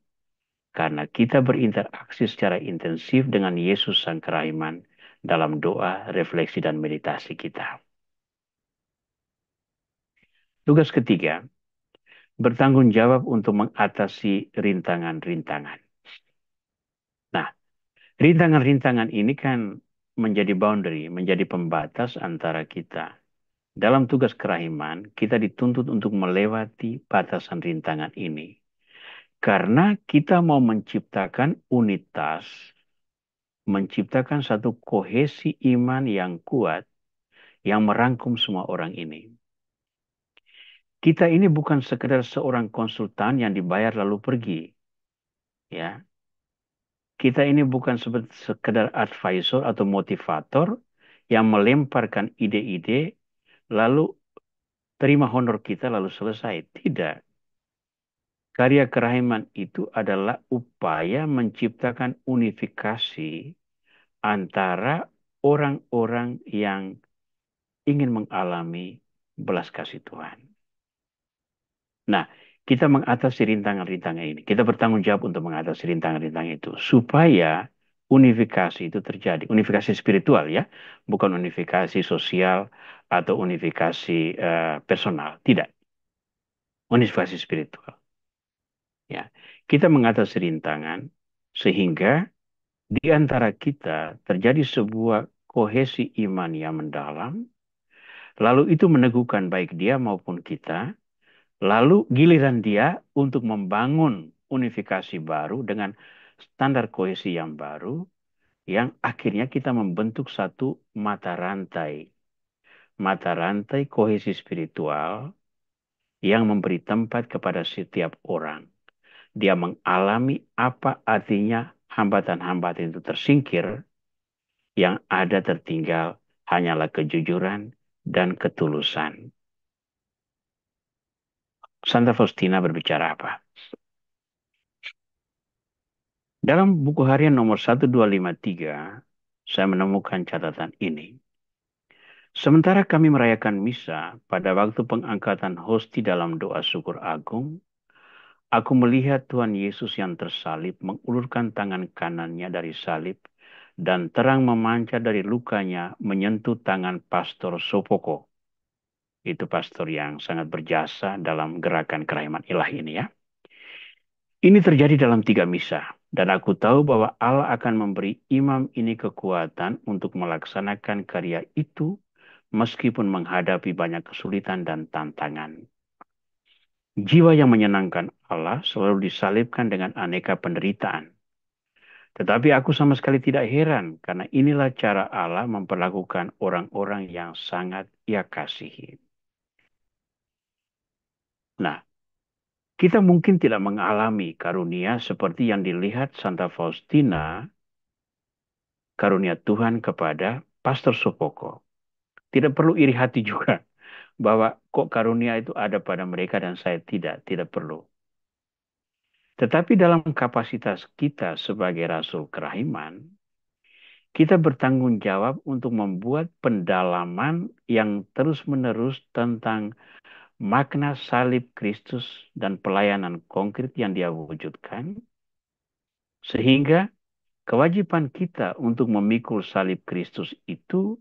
karena kita berinteraksi secara intensif dengan Yesus Sang Kerahiman dalam doa, refleksi, dan meditasi kita. Tugas ketiga, bertanggung jawab untuk mengatasi rintangan-rintangan. Nah, rintangan-rintangan ini kan menjadi boundary, menjadi pembatas antara kita. Dalam tugas kerahiman, kita dituntut untuk melewati batasan rintangan ini. Karena kita mau menciptakan unitas, menciptakan satu kohesi iman yang kuat, yang merangkum semua orang ini. Kita ini bukan sekedar seorang konsultan yang dibayar lalu pergi. Ya, kita ini bukan sekedar advisor atau motivator yang melemparkan ide-ide lalu terima honor kita lalu selesai. Tidak. Karya kerahiman itu adalah upaya menciptakan unifikasi antara orang-orang yang ingin mengalami belas kasih Tuhan. Nah, kita mengatasi rintangan-rintangan ini. Kita bertanggung jawab untuk mengatasi rintangan-rintangan itu. Supaya unifikasi itu terjadi. Unifikasi spiritual ya. Bukan unifikasi sosial atau unifikasi personal. Tidak. Unifikasi spiritual. Ya. Kita mengatasi rintangan sehingga di antara kita terjadi sebuah kohesi iman yang mendalam. Lalu itu meneguhkan baik dia maupun kita. Lalu giliran dia untuk membangun unifikasi baru dengan standar kohesi yang baru, yang akhirnya kita membentuk satu mata rantai. Mata rantai kohesi spiritual yang memberi tempat kepada setiap orang. Dia mengalami apa artinya hambatan-hambatan itu tersingkir, yang ada tertinggal hanyalah kejujuran dan ketulusan. Santa Faustina berbicara apa? Dalam buku harian nomor 1253, saya menemukan catatan ini. Sementara kami merayakan misa pada waktu pengangkatan hosti dalam doa syukur agung, aku melihat Tuhan Yesus yang tersalib mengulurkan tangan kanannya dari salib dan terang memancar dari lukanya menyentuh tangan Pastor Sopoko. Itu pastor yang sangat berjasa dalam gerakan kerahiman ilahi ini ya. Ini terjadi dalam 3 misa. Dan aku tahu bahwa Allah akan memberi imam ini kekuatan untuk melaksanakan karya itu meskipun menghadapi banyak kesulitan dan tantangan. Jiwa yang menyenangkan Allah selalu disalibkan dengan aneka penderitaan. Tetapi aku sama sekali tidak heran karena inilah cara Allah memperlakukan orang-orang yang sangat Ia kasihi. Nah, kita mungkin tidak mengalami karunia seperti yang dilihat Santa Faustina, karunia Tuhan kepada Pastor Sopoko. Tidak perlu iri hati juga bahwa kok karunia itu ada pada mereka dan saya tidak perlu. Tetapi dalam kapasitas kita sebagai Rasul Kerahiman, kita bertanggung jawab untuk membuat pendalaman yang terus-menerus tentang makna salib Kristus dan pelayanan konkret yang Dia wujudkan, sehingga kewajiban kita untuk memikul salib Kristus itu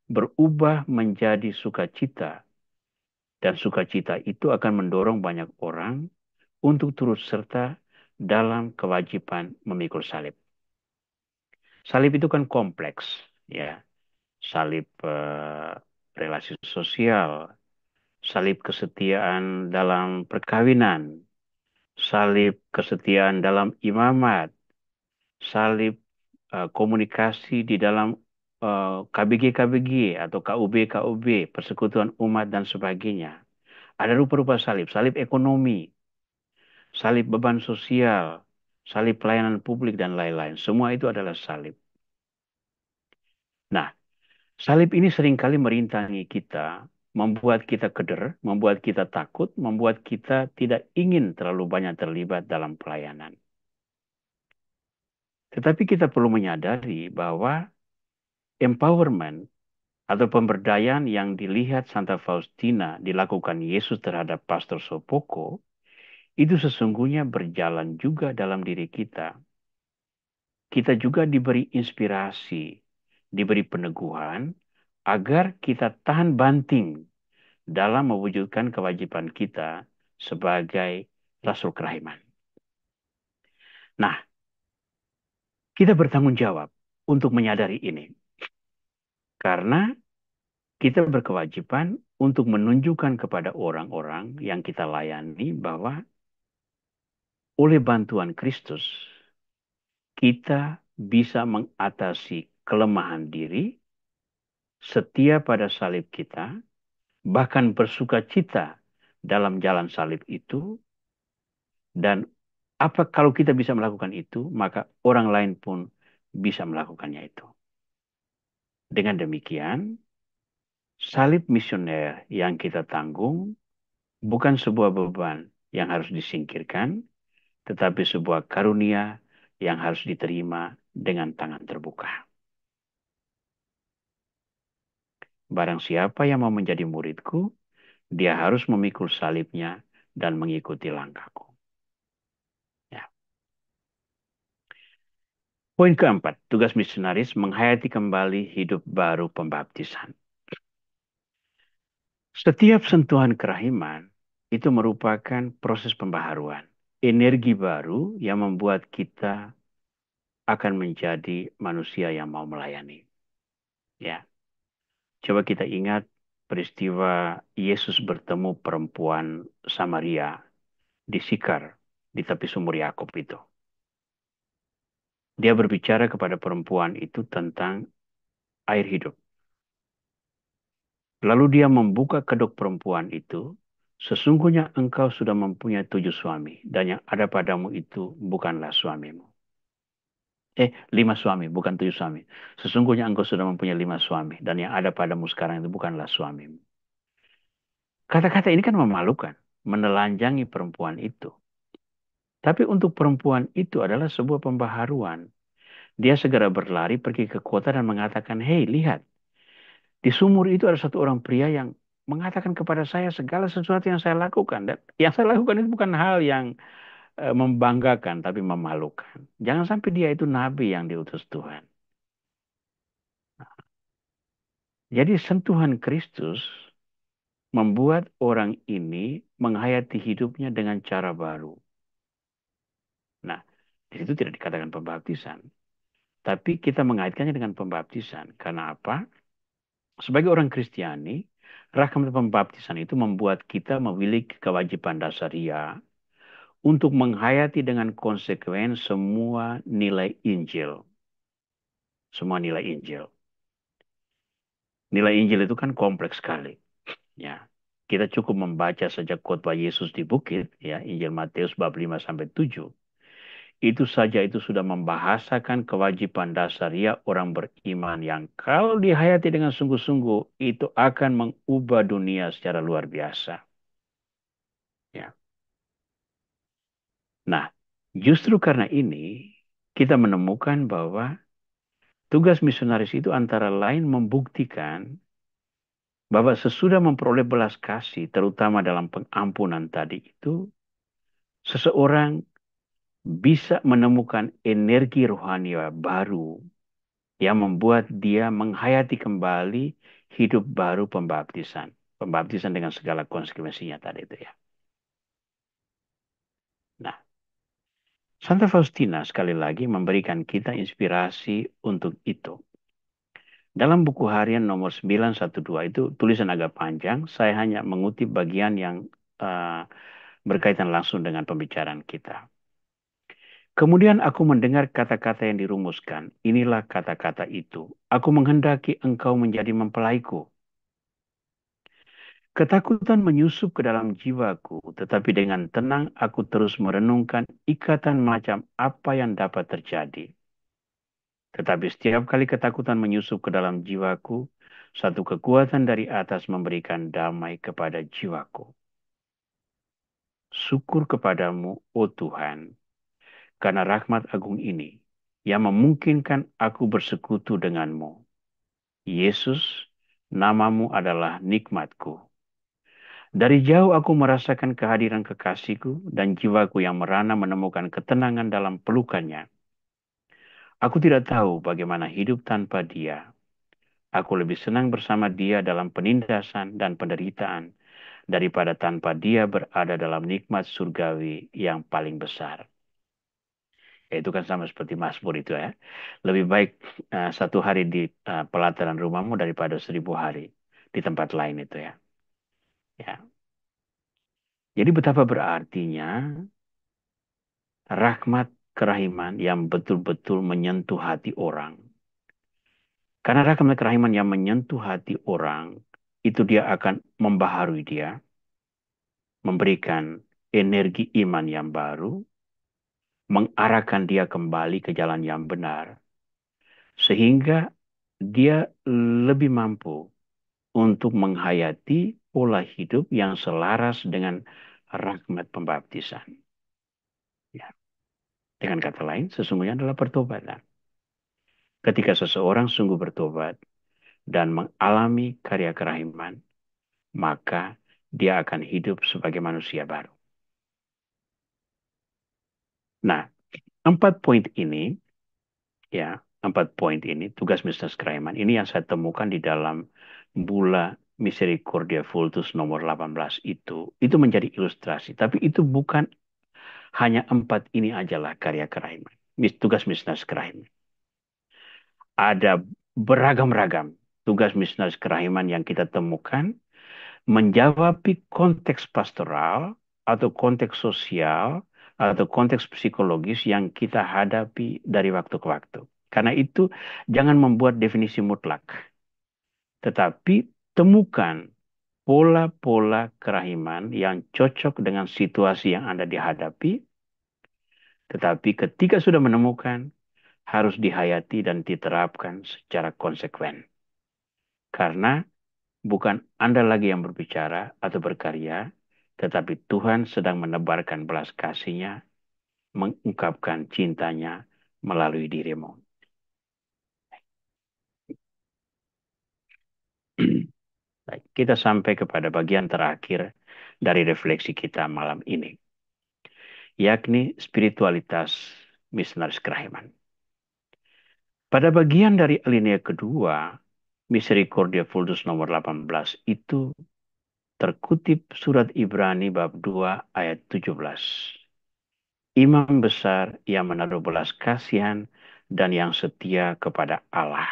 berubah menjadi sukacita, dan sukacita itu akan mendorong banyak orang untuk turut serta dalam kewajiban memikul salib. Salib itu kan kompleks, ya. Salib relasi sosial, salib kesetiaan dalam perkawinan, salib kesetiaan dalam imamat, salib komunikasi di dalam KBG-KBG atau KUB-KUB, persekutuan umat dan sebagainya. Ada rupa-rupa salib, salib ekonomi, salib beban sosial, salib pelayanan publik dan lain-lain. Semua itu adalah salib. Nah, salib ini seringkali merintangi kita, membuat kita keder, membuat kita takut, membuat kita tidak ingin terlalu banyak terlibat dalam pelayanan. Tetapi kita perlu menyadari bahwa empowerment atau pemberdayaan yang dilihat Santa Faustina dilakukan Yesus terhadap Pastor Sopoko, itu sesungguhnya berjalan juga dalam diri kita. Kita juga diberi inspirasi, diberi peneguhan, agar kita tahan banting dalam mewujudkan kewajiban kita sebagai Rasul Kerahiman. Nah, kita bertanggung jawab untuk menyadari ini. Karena kita berkewajiban untuk menunjukkan kepada orang-orang yang kita layani bahwa oleh bantuan Kristus, kita bisa mengatasi kelemahan diri, setia pada salib kita, bahkan bersuka cita dalam jalan salib itu, dan apa kalau kita bisa melakukan itu, maka orang lain pun bisa melakukannya itu. Dengan demikian, salib misioner yang kita tanggung bukan sebuah beban yang harus disingkirkan, tetapi sebuah karunia yang harus diterima dengan tangan terbuka. Barang siapa yang mau menjadi muridku, dia harus memikul salibnya dan mengikuti langkahku. Ya. Poin keempat, tugas misionaris menghayati kembali hidup baru pembaptisan. Setiap sentuhan kerahiman itu merupakan proses pembaharuan, energi baru yang membuat kita akan menjadi manusia yang mau melayani. Ya, coba kita ingat peristiwa Yesus bertemu perempuan Samaria di Sikar, di tepi sumur Yakub itu. Dia berbicara kepada perempuan itu tentang air hidup. Lalu dia membuka kedok perempuan itu. Sesungguhnya engkau sudah mempunyai 7 suami, dan yang ada padamu itu bukanlah suamimu. 5 suami, bukan 7 suami. Sesungguhnya engkau sudah mempunyai 5 suami, dan yang ada padamu sekarang itu bukanlah suamimu. Kata-kata ini kan memalukan, menelanjangi perempuan itu. Tapi untuk perempuan itu adalah sebuah pembaharuan. Dia segera berlari pergi ke kota dan mengatakan, hei lihat, di sumur itu ada satu orang pria yang mengatakan kepada saya segala sesuatu yang saya lakukan. Dan yang saya lakukan itu bukan hal yang membanggakan, tapi memalukan. Jangan sampai dia itu nabi yang diutus Tuhan. Jadi sentuhan Kristus membuat orang ini menghayati hidupnya dengan cara baru. Nah, di situ tidak dikatakan pembaptisan. Tapi kita mengaitkannya dengan pembaptisan. Karena apa? Sebagai orang Kristiani, ragam pembaptisan itu membuat kita memiliki kewajiban dasariah untuk menghayati dengan konsekuen semua nilai Injil. Semua nilai Injil. Nilai Injil itu kan kompleks sekali. Ya, kita cukup membaca sejak khotbah Yesus di bukit, ya, Injil Matius bab 5 sampai 7. Itu saja itu sudah membahasakan kewajiban dasar ya orang beriman yang kalau dihayati dengan sungguh-sungguh itu akan mengubah dunia secara luar biasa. Ya. Nah, justru karena ini kita menemukan bahwa tugas misionaris itu antara lain membuktikan bahwa sesudah memperoleh belas kasih, terutama dalam pengampunan tadi itu, seseorang bisa menemukan energi rohani baru yang membuat dia menghayati kembali hidup baru pembaptisan. Pembaptisan dengan segala konsekuensinya tadi itu ya. Nah, Santa Faustina sekali lagi memberikan kita inspirasi untuk itu. Dalam buku harian nomor 912 itu tulisan agak panjang, saya hanya mengutip bagian yang uh, berkaitan langsung dengan pembicaraan kita. Kemudian aku mendengar kata-kata yang dirumuskan. Inilah kata-kata itu. Aku menghendaki engkau menjadi mempelaiku. Ketakutan menyusup ke dalam jiwaku, tetapi dengan tenang aku terus merenungkan ikatan macam apa yang dapat terjadi. Tetapi setiap kali ketakutan menyusup ke dalam jiwaku, satu kekuatan dari atas memberikan damai kepada jiwaku. Syukur kepadamu, oh Tuhan, karena rahmat agung ini yang memungkinkan aku bersekutu denganmu. Yesus, namamu adalah nikmatku. Dari jauh aku merasakan kehadiran kekasihku dan jiwaku yang merana menemukan ketenangan dalam pelukannya. Aku tidak tahu bagaimana hidup tanpa dia. Aku lebih senang bersama dia dalam penindasan dan penderitaan daripada tanpa dia berada dalam nikmat surgawi yang paling besar. Ya, itu kan sama seperti Mazmur itu ya. Lebih baik satu hari di pelataran rumahmu daripada 1.000 hari di tempat lain itu ya. Ya. Jadi betapa berartinya rahmat kerahiman yang betul-betul menyentuh hati orang. Karena rahmat kerahiman yang menyentuh hati orang, itu dia akan membaharui dia, memberikan energi iman yang baru, mengarahkan dia kembali ke jalan yang benar, sehingga dia lebih mampu untuk menghayati pola hidup yang selaras dengan rahmat pembaptisan. Ya. Dengan kata lain, sesungguhnya adalah pertobatan. Ketika seseorang sungguh bertobat dan mengalami karya kerahiman, maka dia akan hidup sebagai manusia baru. Nah, 4 poin ini, ya, 4 poin ini, tugas Mr. Kerahiman, ini yang saya temukan di dalam Bula Misericordia Vultus nomor 18 itu menjadi ilustrasi. Tapi itu bukan hanya 4 ini ajalah karya kerahiman. Tugas Mr. Kerahiman. Ada beragam-ragam tugas misionaris kerahiman yang kita temukan menjawab konteks pastoral atau konteks sosial atau konteks psikologis yang kita hadapi dari waktu ke waktu. Karena itu jangan membuat definisi mutlak, tetapi temukan pola-pola kerahiman yang cocok dengan situasi yang Anda dihadapi, tetapi ketika sudah menemukan harus dihayati dan diterapkan secara konsekuen. Karena bukan Anda lagi yang berbicara atau berkarya, tetapi Tuhan sedang menebarkan belas kasih-Nya, mengungkapkan cintanya melalui dirimu. Baik, kita sampai kepada bagian terakhir dari refleksi kita malam ini, yakni spiritualitas misionaris kerahiman. Pada bagian dari alinea kedua, Misericordia Vultus nomor 18 itu terkutip surat Ibrani bab 2 ayat 17. Imam besar yang menaruh belas kasihan dan yang setia kepada Allah.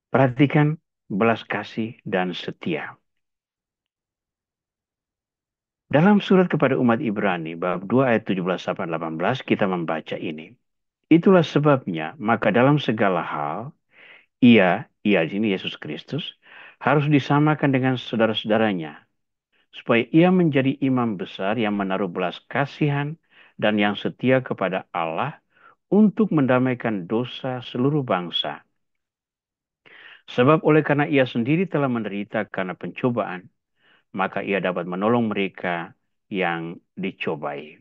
Perhatikan, belas kasih dan setia. Dalam surat kepada umat Ibrani, bab 2 ayat 17-18, kita membaca ini. Itulah sebabnya, maka dalam segala hal, ia di sini Yesus Kristus, harus disamakan dengan saudara-saudaranya, supaya ia menjadi imam besar yang menaruh belas kasihan dan yang setia kepada Allah untuk mendamaikan dosa seluruh bangsa. Sebab oleh karena ia sendiri telah menderita karena pencobaan, maka ia dapat menolong mereka yang dicobai.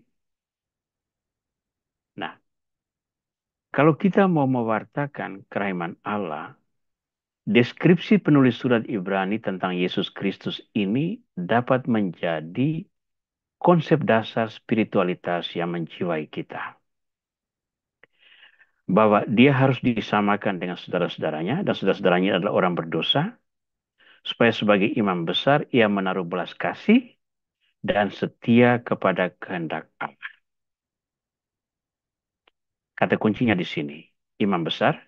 Nah, kalau kita mau mewartakan kerahiman Allah, deskripsi penulis surat Ibrani tentang Yesus Kristus ini dapat menjadi konsep dasar spiritualitas yang menjiwai kita. Bahwa dia harus disamakan dengan saudara-saudaranya, dan saudara-saudaranya adalah orang berdosa, supaya sebagai imam besar ia menaruh belas kasih dan setia kepada kehendak Allah. Kata kuncinya di sini, imam besar,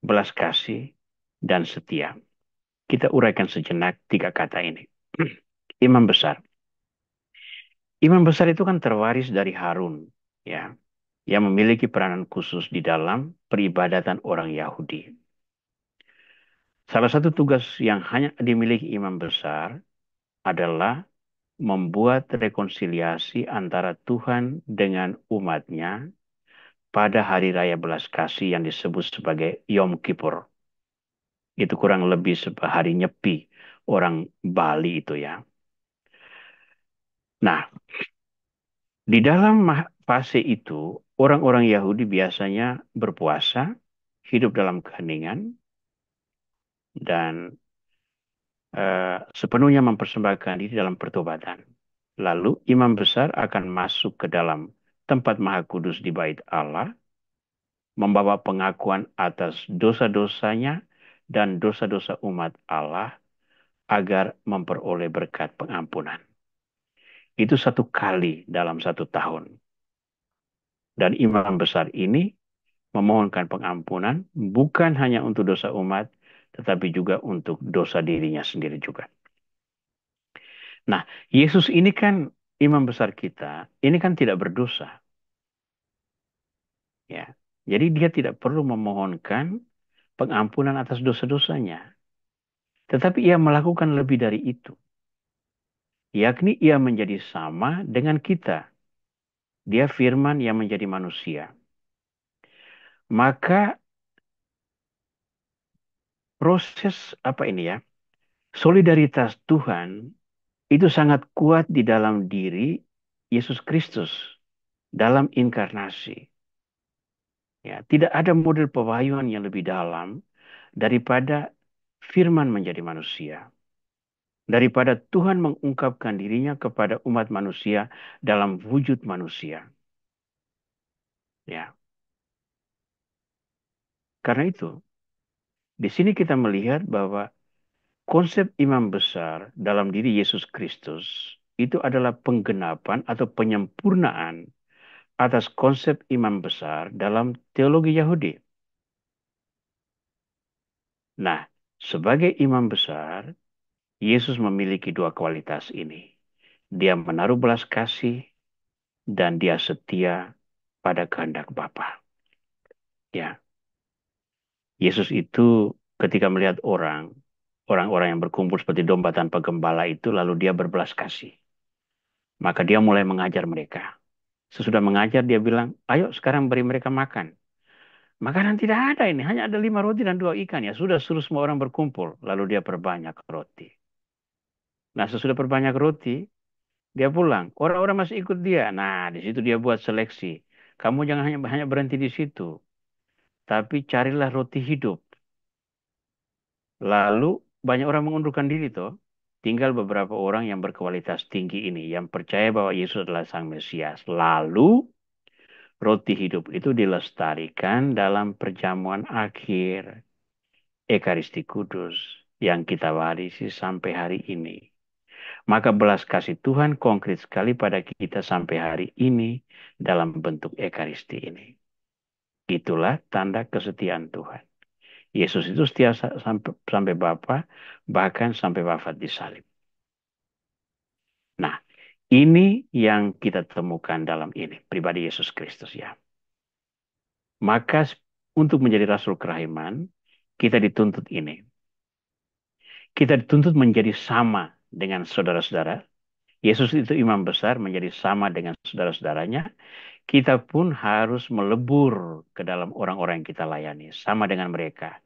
belas kasih, dan setia. Kita uraikan sejenak tiga kata ini. Imam besar. Imam besar itu kan terwaris dari Harun, ya, yang memiliki peranan khusus di dalam peribadatan orang Yahudi. Salah satu tugas yang hanya dimiliki imam besar adalah membuat rekonsiliasi antara Tuhan dengan umatnya pada hari raya belas kasih yang disebut sebagai Yom Kippur. Itu kurang lebih hari nyepi orang Bali itu ya. Nah, di dalam fase itu, orang-orang Yahudi biasanya berpuasa, hidup dalam keheningan, dan sepenuhnya mempersembahkan diri dalam pertobatan. Lalu imam besar akan masuk ke dalam tempat maha kudus di bait Allah, membawa pengakuan atas dosa-dosanya dan dosa-dosa umat Allah agar memperoleh berkat pengampunan. Itu satu kali dalam satu tahun. Dan imam besar ini memohonkan pengampunan bukan hanya untuk dosa umat, tetapi juga untuk dosa dirinya sendiri juga. Nah, Yesus ini kan imam besar kita, ini kan tidak berdosa. Ya. Jadi dia tidak perlu memohonkan pengampunan atas dosa-dosanya. Tetapi ia melakukan lebih dari itu. Yakni ia menjadi sama dengan kita. Dia firman yang menjadi manusia. Maka proses apa ini ya? Solidaritas Tuhan itu sangat kuat di dalam diri Yesus Kristus dalam inkarnasi. Ya, tidak ada model pewahyuan yang lebih dalam daripada firman menjadi manusia. Daripada Tuhan mengungkapkan dirinya kepada umat manusia dalam wujud manusia. Ya, karena itu di sini kita melihat bahwa konsep imam besar dalam diri Yesus Kristus itu adalah penggenapan atau penyempurnaan atas konsep imam besar dalam teologi Yahudi. Nah, sebagai imam besar, Yesus memiliki dua kualitas ini. Dia menaruh belas kasih dan dia setia pada kehendak Bapa. Ya, Yesus itu ketika melihat orang-orang yang berkumpul seperti domba tanpa gembala itu, lalu dia berbelas kasih. Maka dia mulai mengajar mereka. Sesudah mengajar dia bilang, ayo sekarang beri mereka makan. Makanan tidak ada ini, hanya ada 5 roti dan 2 ikan. Ya sudah suruh semua orang berkumpul. Lalu dia perbanyak roti. Nah sesudah perbanyak roti, dia pulang. Orang-orang masih ikut dia. Nah di situ dia buat seleksi. Kamu jangan hanya berhenti di situ. Tapi carilah roti hidup. Lalu banyak orang mengundurkan diri toh. Tinggal beberapa orang yang berkualitas tinggi ini. Yang percaya bahwa Yesus adalah Sang Mesias. Lalu roti hidup itu dilestarikan dalam perjamuan akhir. Ekaristi Kudus yang kita warisi sampai hari ini. Maka belas kasih Tuhan konkret sekali pada kita sampai hari ini dalam bentuk Ekaristi ini. Itulah tanda kesetiaan Tuhan. Yesus itu setia sampai Bapa, bahkan sampai wafat di salib. Nah, Ini yang kita temukan dalam ini, pribadi Yesus Kristus ya. Maka untuk menjadi rasul kerahiman, kita dituntut ini. Kita dituntut menjadi sama dengan saudara-saudara. Yesus itu imam besar menjadi sama dengan saudara-saudaranya. Kita pun harus melebur ke dalam orang-orang yang kita layani, sama dengan mereka.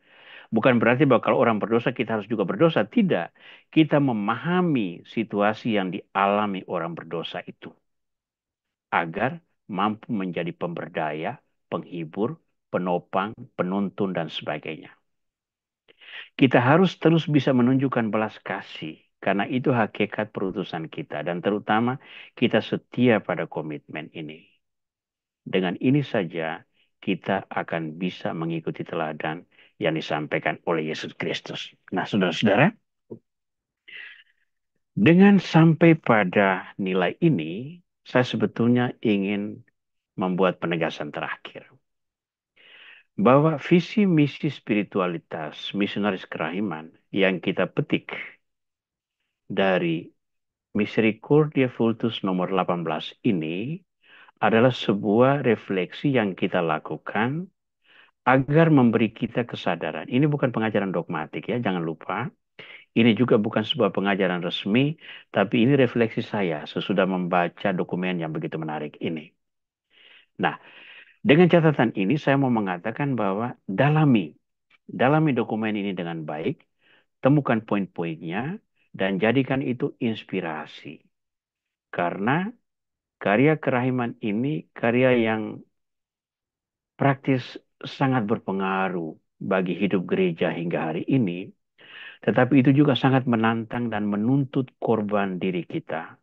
Bukan berarti bahwa kalau orang berdosa kita harus juga berdosa. Tidak. Kita memahami situasi yang dialami orang berdosa itu. Agar mampu menjadi pemberdaya, penghibur, penopang, penuntun, dan sebagainya. Kita harus terus bisa menunjukkan belas kasih. Karena itu hakikat perutusan kita. Dan terutama kita setia pada komitmen ini. Dengan ini saja kita akan bisa mengikuti teladan yang disampaikan oleh Yesus Kristus. Nah, saudara-saudara, dengan sampai pada nilai ini, saya sebetulnya ingin membuat penegasan terakhir. Bahwa visi misi spiritualitas misionaris kerahiman yang kita petik dari Misericordia Vultus nomor 18 ini adalah sebuah refleksi yang kita lakukan agar memberi kita kesadaran. Ini bukan pengajaran dogmatik ya, jangan lupa. Ini juga bukan sebuah pengajaran resmi, tapi ini refleksi saya sesudah membaca dokumen yang begitu menarik ini. Nah, dengan catatan ini saya mau mengatakan bahwa dalami dokumen ini dengan baik, temukan poin-poinnya, dan jadikan itu inspirasi. Karena karya kerahiman ini karya yang praktis sangat berpengaruh bagi hidup gereja hingga hari ini, tetapi itu juga sangat menantang dan menuntut korban diri kita.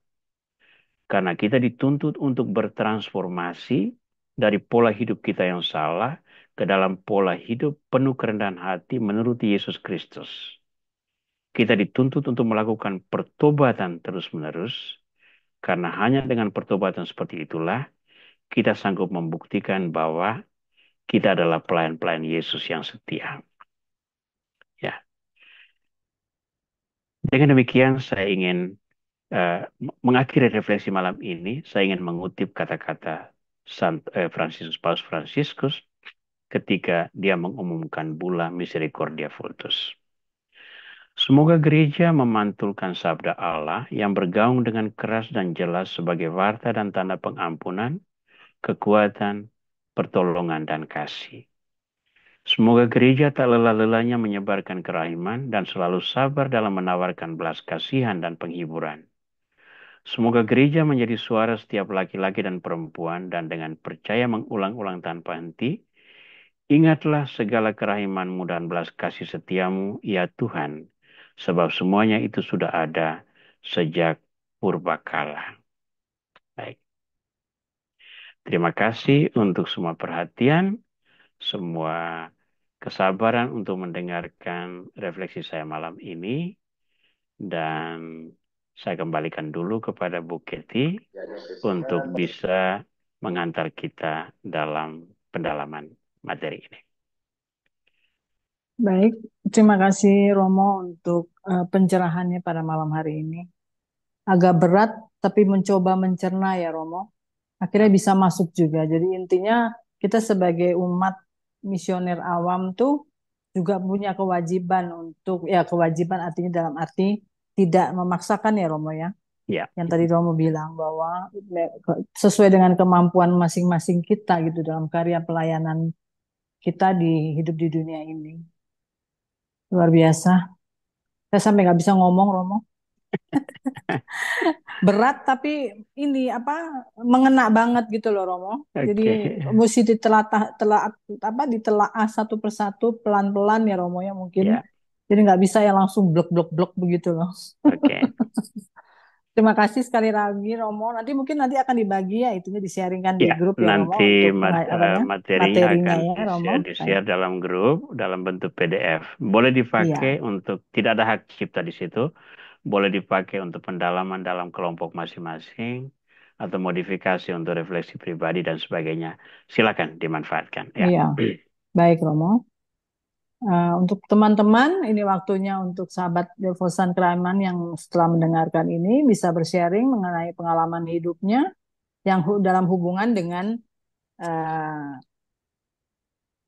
Karena kita dituntut untuk bertransformasi dari pola hidup kita yang salah ke dalam pola hidup penuh kerendahan hati menuruti Yesus Kristus. Kita dituntut untuk melakukan pertobatan terus-menerus, karena hanya dengan pertobatan seperti itulah kita sanggup membuktikan bahwa kita adalah pelayan-pelayan Yesus yang setia. Ya, dengan demikian saya ingin mengakhiri refleksi malam ini. Saya ingin mengutip kata-kata Paus Fransiskus ketika dia mengumumkan bulan Misericordia Vultus. Semoga gereja memantulkan sabda Allah yang bergaung dengan keras dan jelas sebagai warta dan tanda pengampunan, kekuatan, pertolongan, dan kasih. Semoga gereja tak lelah-lelahnya menyebarkan kerahiman dan selalu sabar dalam menawarkan belas kasihan dan penghiburan. Semoga gereja menjadi suara setiap laki-laki dan perempuan dan dengan percaya mengulang-ulang tanpa henti, ingatlah segala kerahimanmu dan belas kasih setiamu, ya Tuhan, sebab semuanya itu sudah ada sejak purbakala. Baik. Terima kasih untuk semua perhatian, semua kesabaran untuk mendengarkan refleksi saya malam ini, dan saya kembalikan dulu kepada Bu Keti untuk bisa mengantar kita dalam pendalaman materi ini. Baik, terima kasih Romo untuk pencerahannya pada malam hari ini. Agak berat, tapi mencoba mencerna ya Romo. Akhirnya bisa masuk juga. Jadi intinya kita sebagai umat misioner awam tuh juga punya kewajiban untuk, ya kewajiban artinya dalam arti tidak memaksakan ya Romo ya. Ya, Yang tadi Romo bilang bahwa sesuai dengan kemampuan masing-masing kita gitu dalam karya pelayanan kita di hidup di dunia ini. Luar biasa. Saya sampai nggak bisa ngomong Romo. Berat tapi ini apa mengena banget gitu loh Romo. Jadi oke. mesti ditelaah satu persatu pelan-pelan ya Romo ya mungkin. Ya, Jadi nggak bisa ya langsung blok-blok-blok begitu loh. oke. Terima kasih sekali lagi Romo. Nanti akan dibagi ya itunya di-sharingkan di Ya, grup ya Romo nanti untuk materinya materinya akan ya Romo. Baik. di-share dalam grup dalam bentuk PDF. Boleh dipakai Iya, untuk, tidak ada hak cipta di situ, boleh dipakai untuk pendalaman dalam kelompok masing-masing atau modifikasi untuk refleksi pribadi dan sebagainya. Silakan dimanfaatkan ya. iya. Baik Romo. Untuk teman-teman, ini waktunya untuk sahabat Devosan Kerahiman yang setelah mendengarkan ini bisa bersharing mengenai pengalaman hidupnya yang dalam hubungan dengan eh,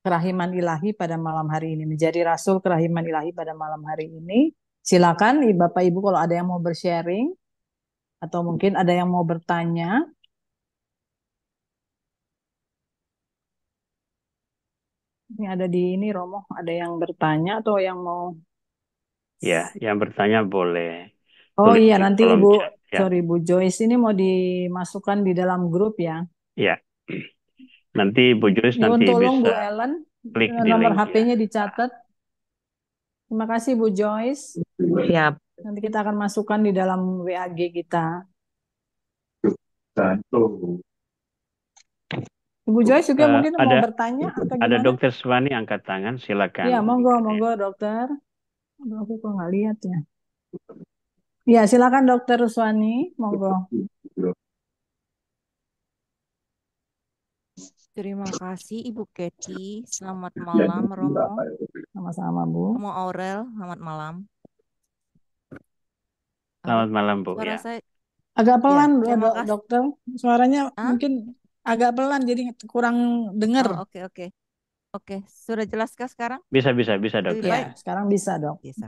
kerahiman ilahi pada malam hari ini, menjadi rasul kerahiman ilahi pada malam hari ini. Silakan Bapak Ibu kalau ada yang mau bersharing atau mungkin ada yang mau bertanya. Ini ada di ini Romo, ada yang bertanya atau yang mau. Ya, yang bertanya boleh Oh tulis iya, di nanti kolom Ibu, chat. Ya, sorry Bu Joyce ini mau dimasukkan di dalam grup ya. ya. Nanti Bu Joyce Nyuwun nanti tolong bisa Bu Ellen, klik di nomor linknya. HP-nya dicatat. Terima kasih Bu Joyce. Siap. Nanti kita akan masukkan di dalam WAG kita. Ibu Joyce juga Eh, mungkin mau ada bertanya atau ada gimana? Dokter Swani angkat tangan, silakan. Iya, monggo, monggo dokter. Aduh, aku kok nggak lihat ya. Iya, silakan dokter Ruswani, monggo. Terima kasih Ibu Keti. Selamat malam Romo. Sama-sama Bu. Romo Aurel, selamat malam. Halo, Selamat malam Bu suara ya. saya. Agak Ya, pelan terima kasih. dokter. Suaranya Ah? mungkin agak pelan jadi kurang dengar. Oh, oke, oke. Oke, sudah jelaskah sekarang? Bisa Lebih dokter. Ya, baik? sekarang bisa dok. Bisa.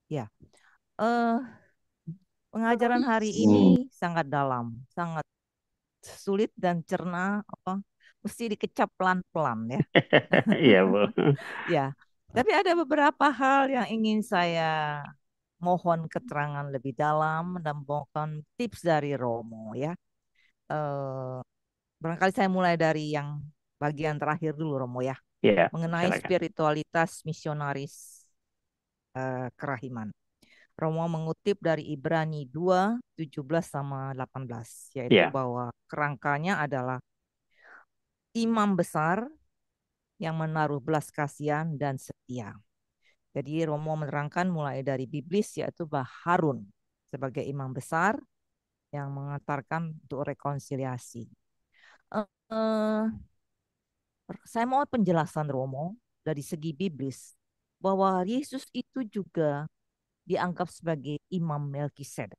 Ya. Eh, pengajaran hari ini sangat dalam, sangat sulit dan cerna, apa? Mesti dikecap pelan-pelan ya. Iya Bu. Ya. Tapi ada beberapa hal yang ingin saya mohon keterangan lebih dalam dan mohon tips dari Romo ya. Eh, barangkali saya mulai dari yang bagian terakhir dulu Romo ya, Ya, mengenai silakan. spiritualitas misionaris kerahiman. Romo mengutip dari Ibrani 2:17 sama 18, yaitu Ya, bahwa kerangkanya adalah imam besar yang menaruh belas kasihan dan setia. Jadi Romo menerangkan mulai dari biblis yaitu bah Harun sebagai imam besar yang mengantarkan untuk rekonsiliasi. Eh, eh, saya mau penjelasan Romo dari segi biblis bahwa Yesus itu juga dianggap sebagai Imam Melkisedek.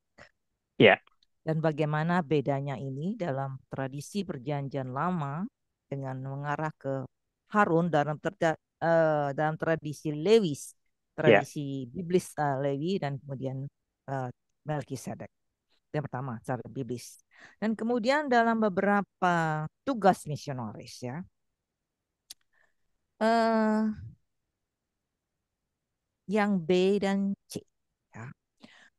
ya, Dan bagaimana bedanya ini dalam tradisi Perjanjian Lama dengan mengarah ke Harun dalam tradisi Lewis, ya, tradisi biblis Lewi dan kemudian Melkisedek. Yang pertama, secara biblis. Dan kemudian dalam beberapa tugas misionaris ya, eh, yang B dan C, ya,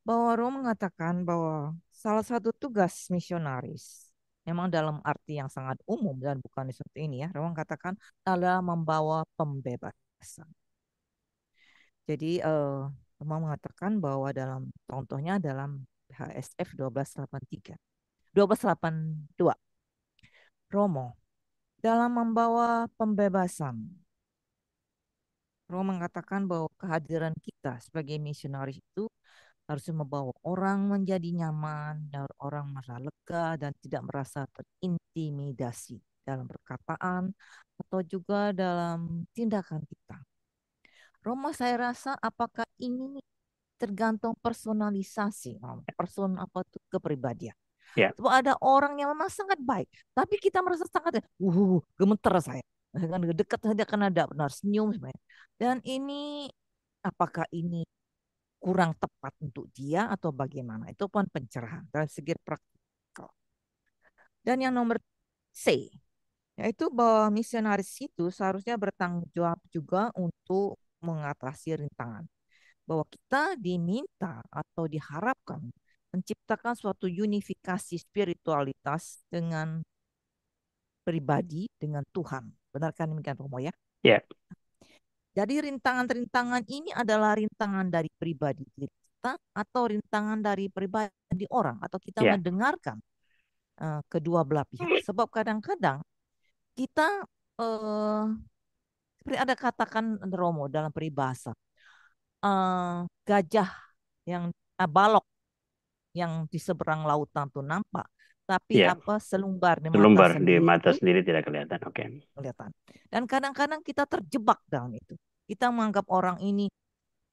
bahwa Rom mengatakan bahwa salah satu tugas misionaris, memang dalam arti yang sangat umum dan bukan seperti ini ya, Rom mengatakan adalah membawa pembebasan. Jadi Rom mengatakan bahwa dalam contohnya dalam HSF 1283, 1282, Romo dalam membawa pembebasan. Romo mengatakan bahwa kehadiran kita sebagai misionaris itu harus membawa orang menjadi nyaman, dan orang merasa lega dan tidak merasa terintimidasi dalam perkataan atau juga dalam tindakan kita. Romo, saya rasa apakah ini tergantung personalisasi, person apa tuh kepribadian. ya. Sebab ada orang yang memang sangat baik, tapi kita merasa sangat gemeter saya. Kan dekat saja karena ada benar senyum sebenarnya. Dan ini apakah ini kurang tepat untuk dia atau bagaimana? Itu pun pencerahan dari segi praktikal. Dan yang nomor C, yaitu bahwa misionaris itu seharusnya bertanggung jawab juga untuk mengatasi rintangan. Bahwa kita diminta atau diharapkan menciptakan suatu unifikasi spiritualitas dengan pribadi, dengan Tuhan. Benarkah demikian Romo ya? Ya, Jadi rintangan-rintangan ini adalah rintangan dari pribadi kita atau rintangan dari pribadi orang atau kita ya, mendengarkan kedua belah pihak. Sebab kadang-kadang kita seperti ada katakan Romo dalam peribahasa gajah yang balok yang di seberang lautan tuh nampak, tapi ya. apa selumbar di mata Selumbar di sendiri mata itu sendiri tidak kelihatan. Oke. kelihatan. Dan kadang-kadang kita terjebak dalam itu. Kita menganggap orang ini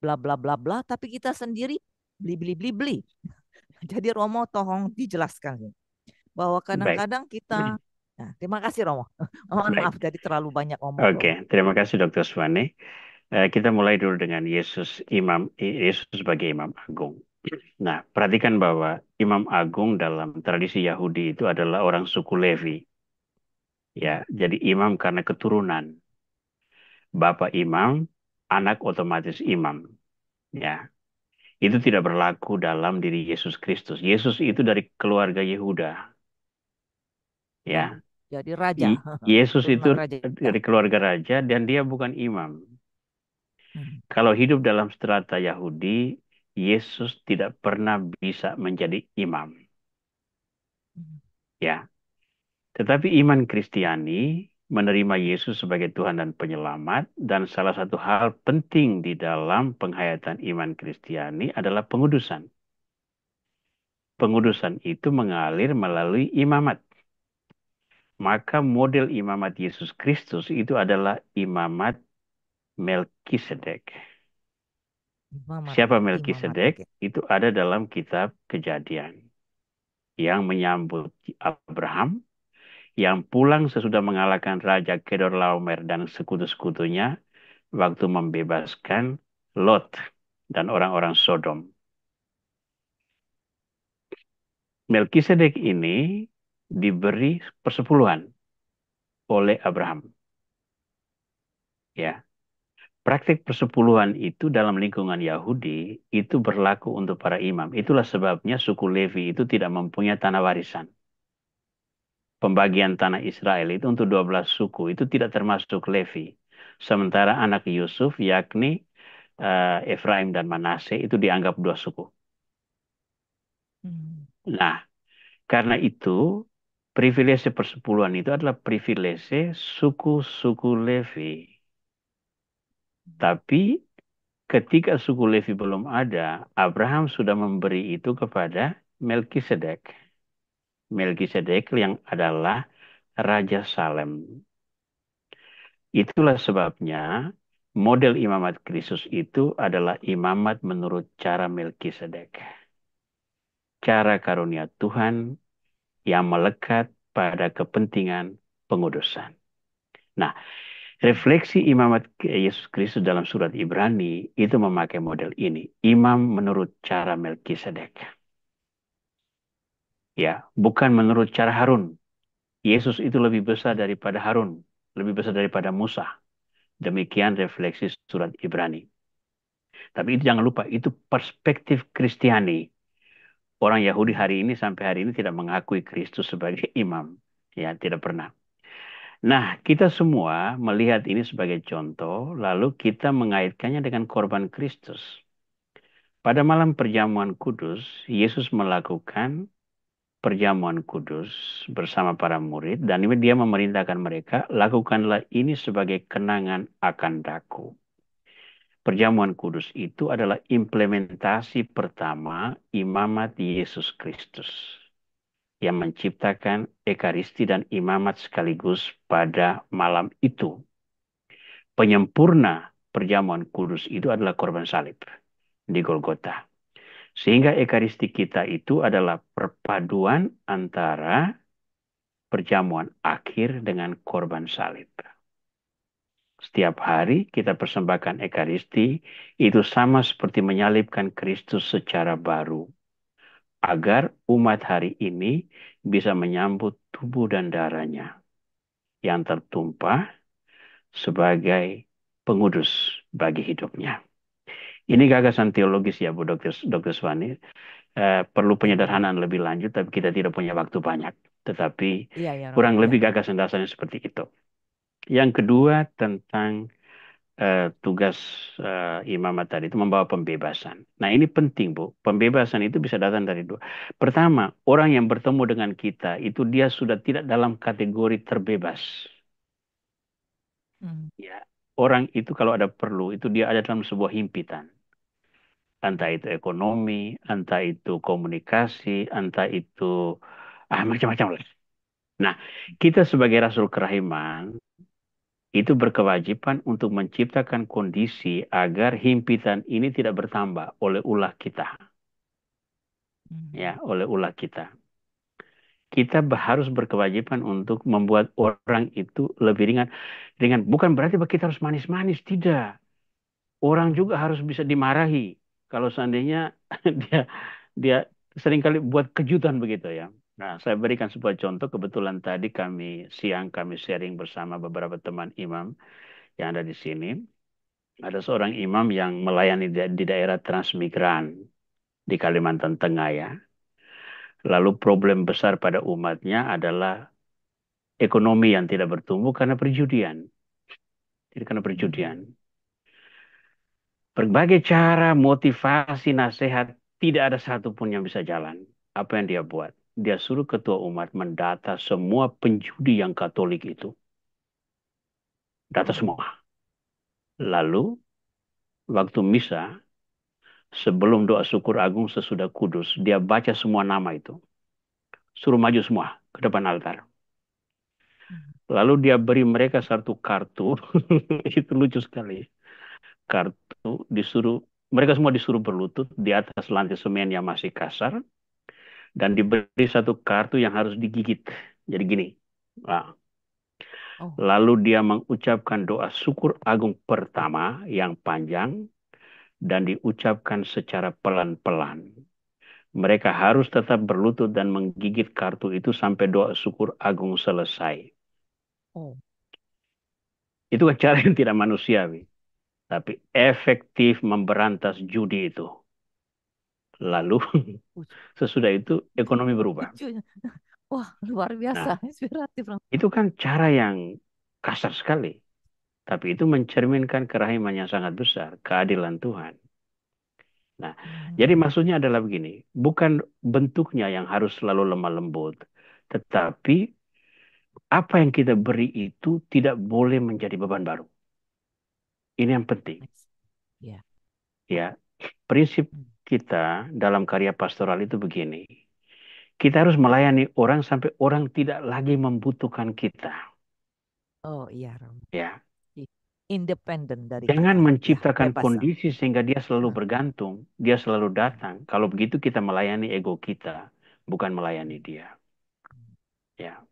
bla bla bla bla, tapi kita sendiri beli beli beli beli. Jadi Romo tolong dijelaskan sih, bahwa Baik, kadang-kadang kita, nah terima kasih Romo. Mohon baik. maaf jadi terlalu banyak ngomong Oke, Romo. terima kasih Dr. Swani. Kita mulai dulu dengan Yesus sebagai Imam Agung. Nah, perhatikan bahwa Imam Agung dalam tradisi Yahudi itu adalah orang suku Levi. Ya, Hmm. jadi imam karena keturunan. Bapak imam, anak otomatis imam. Ya, itu tidak berlaku dalam diri Yesus Kristus. Yesus itu dari keluarga Yehuda. Hmm. Ya, Jadi raja, Yesus turunan itu raja. dari keluarga raja dan dia bukan imam. Hmm. Kalau hidup dalam strata Yahudi, Yesus tidak pernah bisa menjadi imam. Hmm. Ya, tetapi iman Kristiani menerima Yesus sebagai Tuhan dan Penyelamat, dan salah satu hal penting di dalam penghayatan iman Kristiani adalah pengudusan. Pengudusan itu mengalir melalui imamat. Maka model imamat Yesus Kristus itu adalah imamat Melkisedek. Imamat, Siapa imamat, Melkisedek? oke. Itu ada dalam kitab Kejadian yang menyambut Abraham yang pulang sesudah mengalahkan Raja Kedorlaomer dan sekutu-sekutunya waktu membebaskan Lot dan orang-orang Sodom. Melkisedek ini diberi persepuluhan oleh Abraham. Ya, praktik persepuluhan itu dalam lingkungan Yahudi itu berlaku untuk para imam. Itulah sebabnya suku Levi itu tidak mempunyai tanah warisan. Pembagian tanah Israel itu untuk 12 suku itu tidak termasuk Levi. Sementara anak Yusuf yakni Efraim dan Manase itu dianggap dua suku. Hmm. Nah, karena itu privilege persepuluhan itu adalah privilege suku-suku Levi. Tapi ketika suku Levi belum ada, Abraham sudah memberi itu kepada Melkisedek. Melkisedek yang adalah Raja Salem. Itulah sebabnya model imamat Kristus itu adalah imamat menurut cara Melkisedek. Cara karunia Tuhan yang melekat pada kepentingan pengudusan. Nah, refleksi imamat Yesus Kristus dalam surat Ibrani itu memakai model ini. Imam menurut cara Melkisedek. Ya, bukan menurut cara Harun. Yesus itu lebih besar daripada Harun, lebih besar daripada Musa. Demikian refleksi surat Ibrani. Tapi itu jangan lupa, itu perspektif Kristiani. Orang Yahudi Hmm. hari ini sampai hari ini tidak mengakui Kristus sebagai imam. Ya, tidak pernah. Nah, kita semua melihat ini sebagai contoh, lalu kita mengaitkannya dengan korban Kristus. Pada malam perjamuan kudus, Yesus melakukan perjamuan kudus bersama para murid, dan dia memerintahkan mereka, lakukanlah ini sebagai kenangan akan daku. Perjamuan kudus itu adalah implementasi pertama imamat Yesus Kristus yang menciptakan ekaristi dan imamat sekaligus pada malam itu. Penyempurna perjamuan kudus itu adalah korban salib di Golgota. Sehingga ekaristi kita itu adalah perpaduan antara perjamuan akhir dengan korban salib. Setiap hari kita persembahkan ekaristi, itu sama seperti menyalibkan Kristus secara baru. Agar umat hari ini bisa menyambut tubuh dan darahnya yang tertumpah sebagai pengudus bagi hidupnya. Ini gagasan teologis ya Bu Dr. Swani. Perlu Ya, ya. penyederhanaan lebih lanjut, tapi kita tidak punya waktu banyak. Tetapi Iya, ya, Romo. kurang Iya, lebih iya. gagasan dasarnya seperti itu. Yang kedua tentang tugas imamat tadi itu membawa pembebasan. Nah ini penting Bu, pembebasan itu bisa datang dari dua. Pertama, orang yang bertemu dengan kita itu dia sudah tidak dalam kategori terbebas. Hmm. Ya, orang itu kalau ada perlu itu dia ada dalam sebuah himpitan. Entah itu ekonomi, entah itu komunikasi, entah itu macam-macam lah. Nah, kita sebagai Rasul Kerahiman itu berkewajiban untuk menciptakan kondisi agar himpitan ini tidak bertambah oleh ulah kita, ya, Hmm. oleh ulah kita. Kita harus berkewajiban untuk membuat orang itu lebih ringan. Dengan bukan berarti bahwa kita harus manis-manis, tidak. Orang Oh, juga harus bisa dimarahi kalau seandainya dia dia seringkali buat kejutan begitu ya. Nah, saya berikan sebuah contoh. Kebetulan tadi siang kami sharing bersama beberapa teman imam yang ada di sini. Ada seorang imam yang melayani di daerah Transmigran di Kalimantan Tengah ya. Lalu problem besar pada umatnya adalah ekonomi yang tidak bertumbuh karena perjudian. Jadi karena perjudian. hmm. Berbagai cara, motivasi, nasihat, tidak ada satupun yang bisa jalan. Apa yang dia buat? Dia suruh ketua umat mendata semua penjudi yang Katolik itu. Data Oh, semua. Lalu, waktu misa, sebelum doa syukur agung sesudah kudus, dia baca semua nama itu. Suruh maju semua ke depan altar. hmm. Lalu dia beri mereka satu kartu. Itu lucu sekali. Kartu disuruh, mereka semua disuruh berlutut di atas lantai semen yang masih kasar. Dan diberi satu kartu yang harus digigit. Jadi gini. Nah, Oh, lalu dia mengucapkan doa syukur agung pertama yang panjang dan diucapkan secara pelan-pelan. Mereka harus tetap berlutut dan menggigit kartu itu sampai doa syukur agung selesai. oh, Itu cara yang tidak manusiawi, tapi efektif memberantas judi itu. Lalu lucu, sesudah itu ekonomi berubah. lucu. Wah, luar biasa, Nah, inspiratif. itu kan cara yang kasar sekali. Tapi itu mencerminkan kerahiman yang sangat besar, keadilan Tuhan. Nah, jadi Hmm. maksudnya adalah begini, bukan bentuknya yang harus selalu lemah lembut, tetapi apa yang kita beri itu tidak boleh menjadi beban baru. Ini yang penting. Nice. Ya. Ya, prinsip Hmm. kita dalam karya pastoral itu begini. Kita harus melayani orang sampai orang tidak lagi membutuhkan kita. Oh iya, Ram. Ya, Independen dari jangan kita. Ya, menciptakan bebas, Ram. kondisi sehingga dia selalu Nah, bergantung, dia selalu hmm. datang. Kalau begitu kita melayani ego kita, bukan melayani Hmm. dia. Hmm. Ya.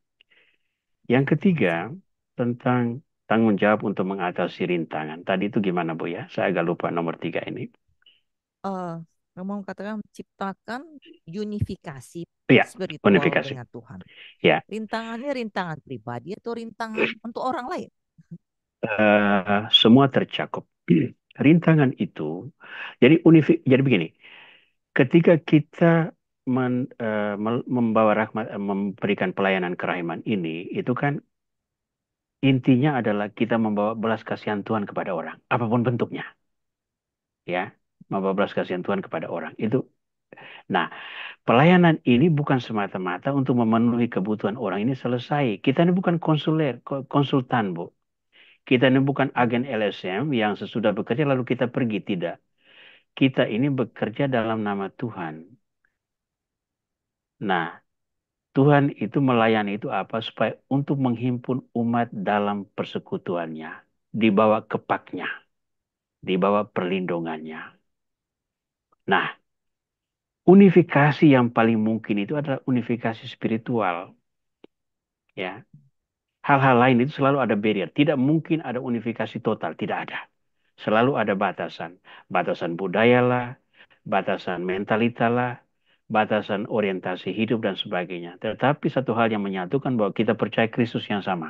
Yang Keren banget, ketiga, Ram. tentang tanggung jawab untuk mengatasi rintangan. Tadi itu gimana Bu ya? Saya agak lupa nomor tiga ini. Eh, Romo katakan menciptakan unifikasi Iya, spiritual unifikasi. dengan Tuhan. Ya, Rintangannya rintangan pribadi atau rintangan untuk orang lain? semua tercakup. Rintangan itu, jadi begini, ketika kita membawa rahmat, memberikan pelayanan kerahiman ini, itu kan intinya adalah kita membawa belas kasihan Tuhan kepada orang, apapun bentuknya, ya, membawa belas kasihan Tuhan kepada orang. Itu, nah, pelayanan ini bukan semata-mata untuk memenuhi kebutuhan orang ini selesai. Kita ini bukan konsultan, Bu. Kita ini bukan agen LSM yang sesudah bekerja lalu kita pergi, tidak. Kita ini bekerja dalam nama Tuhan. Nah, Tuhan itu melayani itu apa? Supaya untuk menghimpun umat dalam persekutuannya. Di bawah kepaknya. Di bawah perlindungannya. Nah, unifikasi yang paling mungkin itu adalah unifikasi spiritual. Ya, hal-hal lain itu selalu ada barrier. Tidak mungkin ada unifikasi total. Tidak ada. Selalu ada batasan. Batasan budaya lah, batasan mentalita lah, batasan orientasi hidup dan sebagainya. Tetapi satu hal yang menyatukan bahwa kita percaya Kristus yang sama.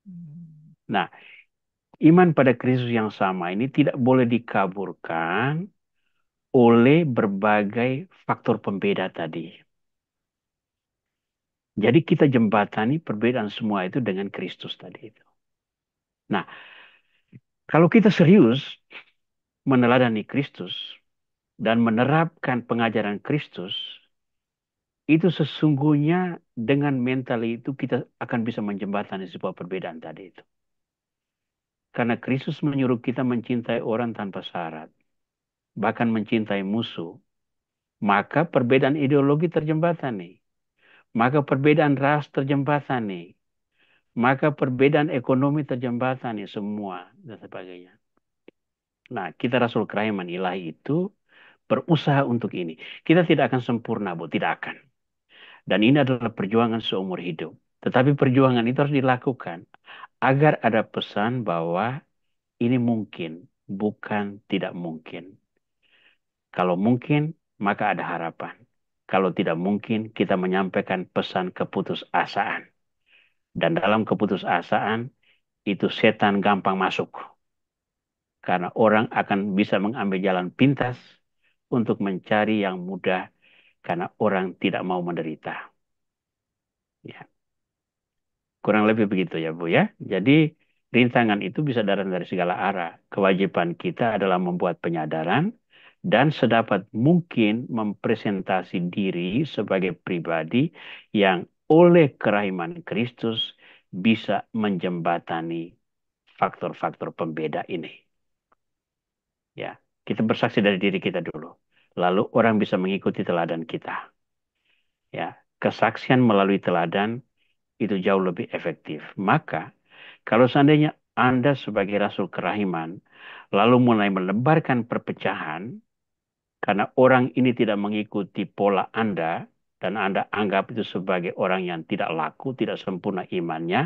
Hmm. Nah, iman pada Kristus yang sama ini tidak boleh dikaburkan oleh berbagai faktor pembeda tadi. Jadi kita jembatani perbedaan semua itu dengan Kristus tadi itu. Nah, kalau kita serius meneladani Kristus dan menerapkan pengajaran Kristus, itu sesungguhnya dengan mental itu kita akan bisa menjembatani sebuah perbedaan tadi itu. Karena Kristus menyuruh kita mencintai orang tanpa syarat, bahkan mencintai musuh. Maka perbedaan ideologi terjembatani. Maka perbedaan ras terjembatani. maka perbedaan ekonomi terjembatani semua dan sebagainya. Nah, kita Rasul Kerahiman Ilahi itu berusaha untuk ini. Kita tidak akan sempurna, Bu, tidak akan. Dan ini adalah perjuangan seumur hidup. Tetapi perjuangan itu harus dilakukan agar ada pesan bahwa ini mungkin, bukan tidak mungkin. Kalau mungkin, maka ada harapan. Kalau tidak mungkin, kita menyampaikan pesan keputusasaan. Dan dalam keputusasaan, itu setan gampang masuk. Karena orang akan bisa mengambil jalan pintas untuk mencari yang mudah karena orang tidak mau menderita. Ya, kurang lebih begitu ya Bu ya. Jadi rintangan itu bisa datang dari segala arah. Kewajiban kita adalah membuat penyadaran dan sedapat mungkin mempresentasi diri sebagai pribadi yang oleh kerahiman Kristus bisa menjembatani faktor-faktor pembeda ini. Ya, kita bersaksi dari diri kita dulu. Lalu orang bisa mengikuti teladan kita. Ya, kesaksian melalui teladan itu jauh lebih efektif. Maka, kalau seandainya Anda sebagai Rasul Kerahiman, lalu mulai menebarkan perpecahan, karena orang ini tidak mengikuti pola Anda, dan Anda anggap itu sebagai orang yang tidak laku, tidak sempurna imannya,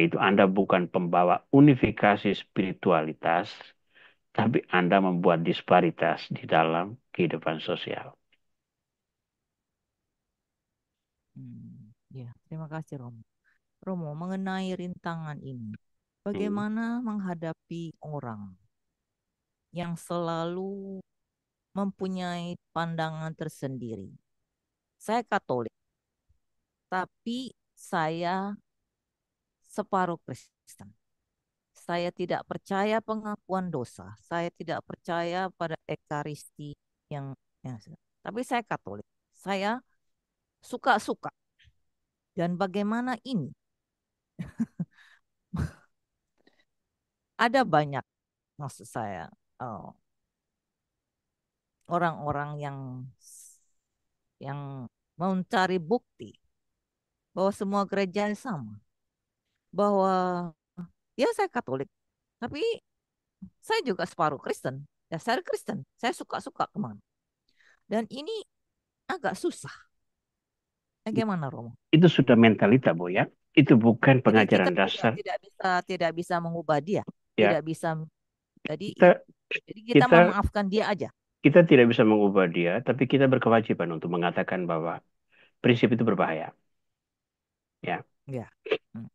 itu Anda bukan pembawa unifikasi spiritualitas, tapi Anda membuat disparitas di dalam kehidupan sosial. Ya, terima kasih Romo. Romo, mengenai rintangan ini, Hmm. bagaimana menghadapi orang yang selalu mempunyai pandangan tersendiri? Saya Katolik, tapi saya separuh Kristen. Saya tidak percaya pengakuan dosa. Saya tidak percaya pada ekaristi yang tapi saya Katolik. Saya suka-suka. Dan bagaimana ini? Ada banyak maksud saya eh, orang-orang yang mencari bukti bahwa semua gereja sama, bahwa ya saya Katolik, tapi saya juga separuh Kristen. Ya saya Kristen, saya suka-suka kemana. Dan ini agak susah. Bagaimana Romo? Itu sudah mentalita, Bu ya. Itu bukan Jadi kita pengajaran tidak dasar. tidak bisa tidak bisa mengubah dia, Ya, tidak bisa. Jadi kita jadi kita kita memaafkan dia aja. kita tidak bisa mengubah dia, tapi kita berkewajiban untuk mengatakan bahwa prinsip itu berbahaya. Ya, Ya. Hmm.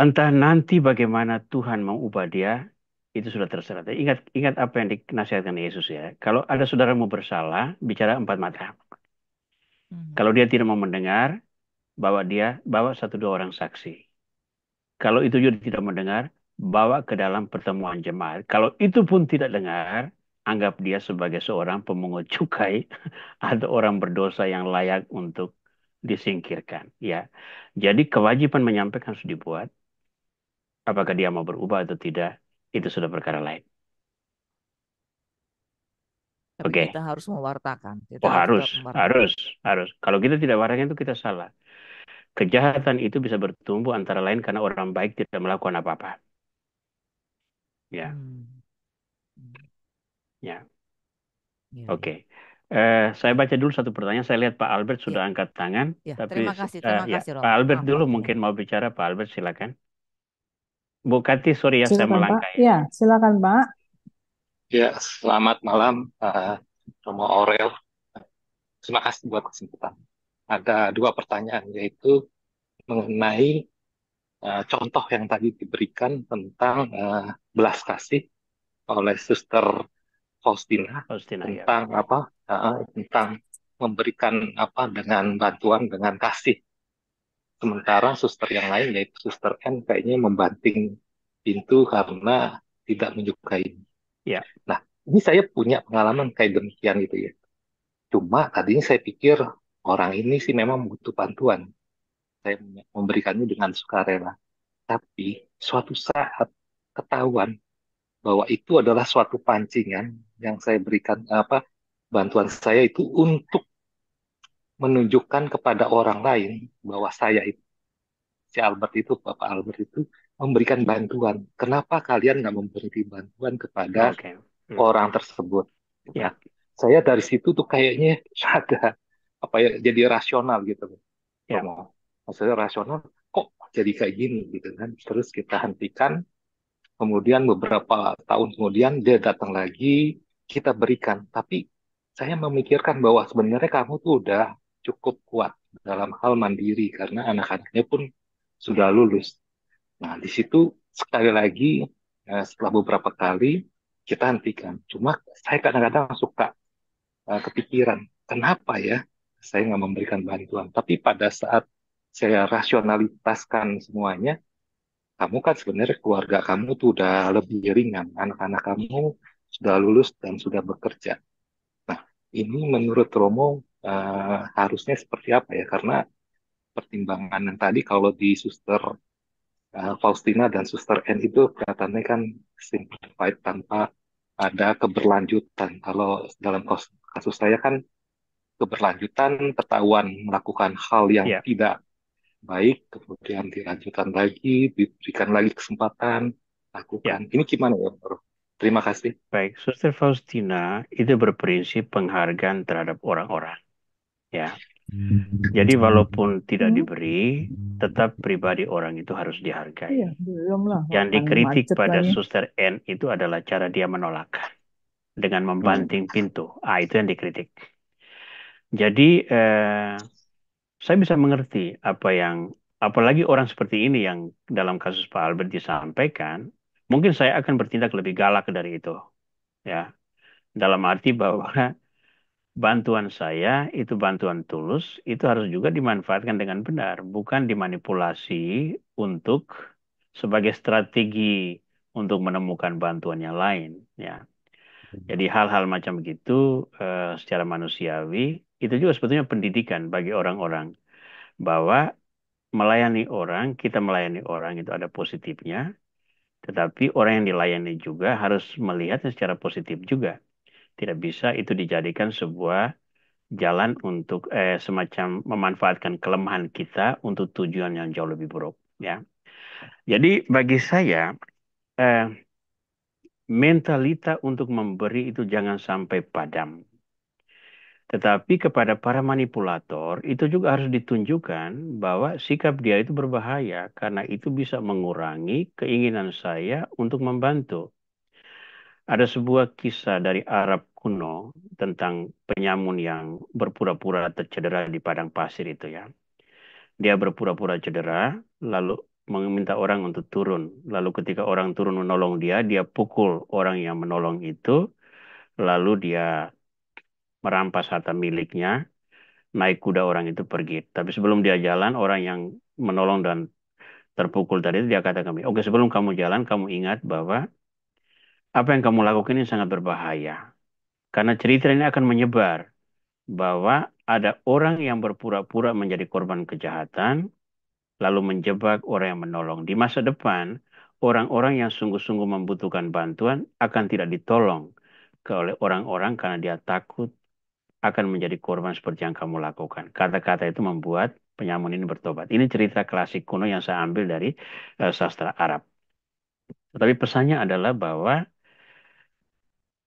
entah nanti bagaimana Tuhan mengubah dia, itu sudah terserah. Tapi ingat, ingat apa yang dinasihatkan Yesus ya. Kalau ada saudaramu bersalah, bicara empat mata. Hmm. Kalau dia tidak mau mendengar, bawa satu dua orang saksi. Kalau itu juga tidak mendengar, bawa ke dalam pertemuan jemaat. Kalau itu pun tidak dengar, anggap dia sebagai seorang pemungut cukai atau orang berdosa yang layak untuk disingkirkan. Ya, jadi kewajiban menyampaikan harus dibuat. Apakah dia mau berubah atau tidak, itu sudah perkara lain. Tapi kita Oke. harus mewartakan. Kita Oh harus harus, tetap mewartakan. harus, harus. Kalau kita tidak wariskan itu kita salah. Kejahatan itu bisa bertumbuh antara lain karena orang baik tidak melakukan apa-apa. Ya, Hmm. Hmm. ya. Ya, Oke. ya. Saya Ya, baca dulu satu pertanyaan. Saya lihat Pak Albert ya, sudah angkat tangan. ya. Tapi Terima ya, kasih Pak Romo. Albert Maaf dulu waktunya. mungkin mau bicara. Pak Albert silakan. Bu Kati, sorry ya saya Silakan Pak. melangkah ya. Ya, silakan Pak. Ya, selamat malam, Romo Aurel. Terima kasih buat kesempatan. Ada dua pertanyaan, yaitu mengenai contoh yang tadi diberikan tentang belas kasih oleh Suster Faustina Faustina ya. tentang apa? Tentang memberikan apa dengan bantuan dengan kasih. Sementara suster yang lain, yaitu Suster N, kayaknya membanting pintu karena tidak menyukai. Ya, Nah, ini saya punya pengalaman kayak demikian gitu ya. Cuma tadinya saya pikir orang ini sih memang butuh bantuan. Saya memberikannya dengan sukarela. Tapi suatu saat ketahuan bahwa itu adalah suatu pancingan yang saya berikan apa bantuan saya itu untuk menunjukkan kepada orang lain bahwa saya itu si Albert itu, Bapak Albert itu memberikan bantuan. Kenapa kalian nggak memberi bantuan kepada Oke. orang tersebut? Nah, Ya, saya dari situ tuh kayaknya ada apa ya, jadi rasional gitu loh, ya, Romo. Maksudnya rasional, kok jadi kayak gini gitu kan? Terus kita hentikan. Kemudian beberapa tahun kemudian dia datang lagi, kita berikan. Tapi saya memikirkan bahwa sebenarnya kamu tuh udah cukup kuat dalam hal mandiri karena anak-anaknya pun sudah lulus. Nah, di situ sekali lagi setelah beberapa kali kita hentikan. Cuma saya kadang-kadang suka kepikiran, kenapa ya saya nggak memberikan bantuan? Tapi pada saat saya rasionalitaskan semuanya, kamu kan sebenarnya keluarga kamu tuh udah lebih ringan, anak-anak kamu sudah lulus dan sudah bekerja. Nah, ini menurut Romo harusnya seperti apa ya? Karena pertimbangan yang tadi kalau di Suster Faustina dan Suster N itu kelihatannya kan simplified tanpa ada keberlanjutan. Kalau dalam kasus saya kan keberlanjutan ketahuan melakukan hal yang ya. tidak baik, kemudian dilanjutkan lagi, diberikan lagi kesempatan, Ya. lakukan. Ini gimana ya, Bro? Terima kasih. Baik, Suster Faustina itu berprinsip penghargaan terhadap orang-orang. Ya, jadi walaupun tidak Hmm? diberi, tetap pribadi orang itu harus Iya, dihargai. belum lah. Yang Makan dikritik macet pada lagi. Suster N itu adalah cara dia menolak dengan membanting pintu. Ah, itu yang dikritik. Jadi saya bisa mengerti apa yang, apalagi orang seperti ini yang dalam kasus Pak Albert disampaikan, mungkin saya akan bertindak lebih galak dari itu, ya. Dalam arti bahwa bantuan saya itu bantuan tulus, itu harus juga dimanfaatkan dengan benar, bukan dimanipulasi untuk sebagai strategi untuk menemukan bantuan yang lain, ya. Jadi hal-hal macam begitu secara manusiawi itu juga sebetulnya pendidikan bagi orang-orang bahwa melayani orang, kita melayani orang itu ada positifnya, tetapi orang yang dilayani juga harus melihatnya secara positif juga. Tidak bisa itu dijadikan sebuah jalan untuk semacam memanfaatkan kelemahan kita untuk tujuan yang jauh lebih buruk. Ya, jadi bagi saya eh, mentalita untuk memberi itu jangan sampai padam. Tetapi kepada para manipulator itu juga harus ditunjukkan bahwa sikap dia itu berbahaya karena itu bisa mengurangi keinginan saya untuk membantu. Ada sebuah kisah dari Arab kuno tentang penyamun yang berpura-pura tercedera di padang pasir itu ya. Dia berpura-pura cedera lalu meminta orang untuk turun. Lalu ketika orang turun menolong dia, dia pukul orang yang menolong itu, lalu dia merampas harta miliknya, naik kuda orang itu pergi. Tapi sebelum dia jalan, orang yang menolong dan terpukul tadi itu dia kata kami, oke sebelum kamu jalan, kamu ingat bahwa apa yang kamu lakukan ini sangat berbahaya. Karena cerita ini akan menyebar bahwa ada orang yang berpura-pura menjadi korban kejahatan, lalu menjebak orang yang menolong. Di masa depan, orang-orang yang sungguh-sungguh membutuhkan bantuan akan tidak ditolong oleh orang-orang karena dia takut akan menjadi korban seperti yang kamu lakukan. Kata-kata itu membuat penyamun ini bertobat. Ini cerita klasik kuno yang saya ambil dari sastra Arab. Tetapi pesannya adalah bahwa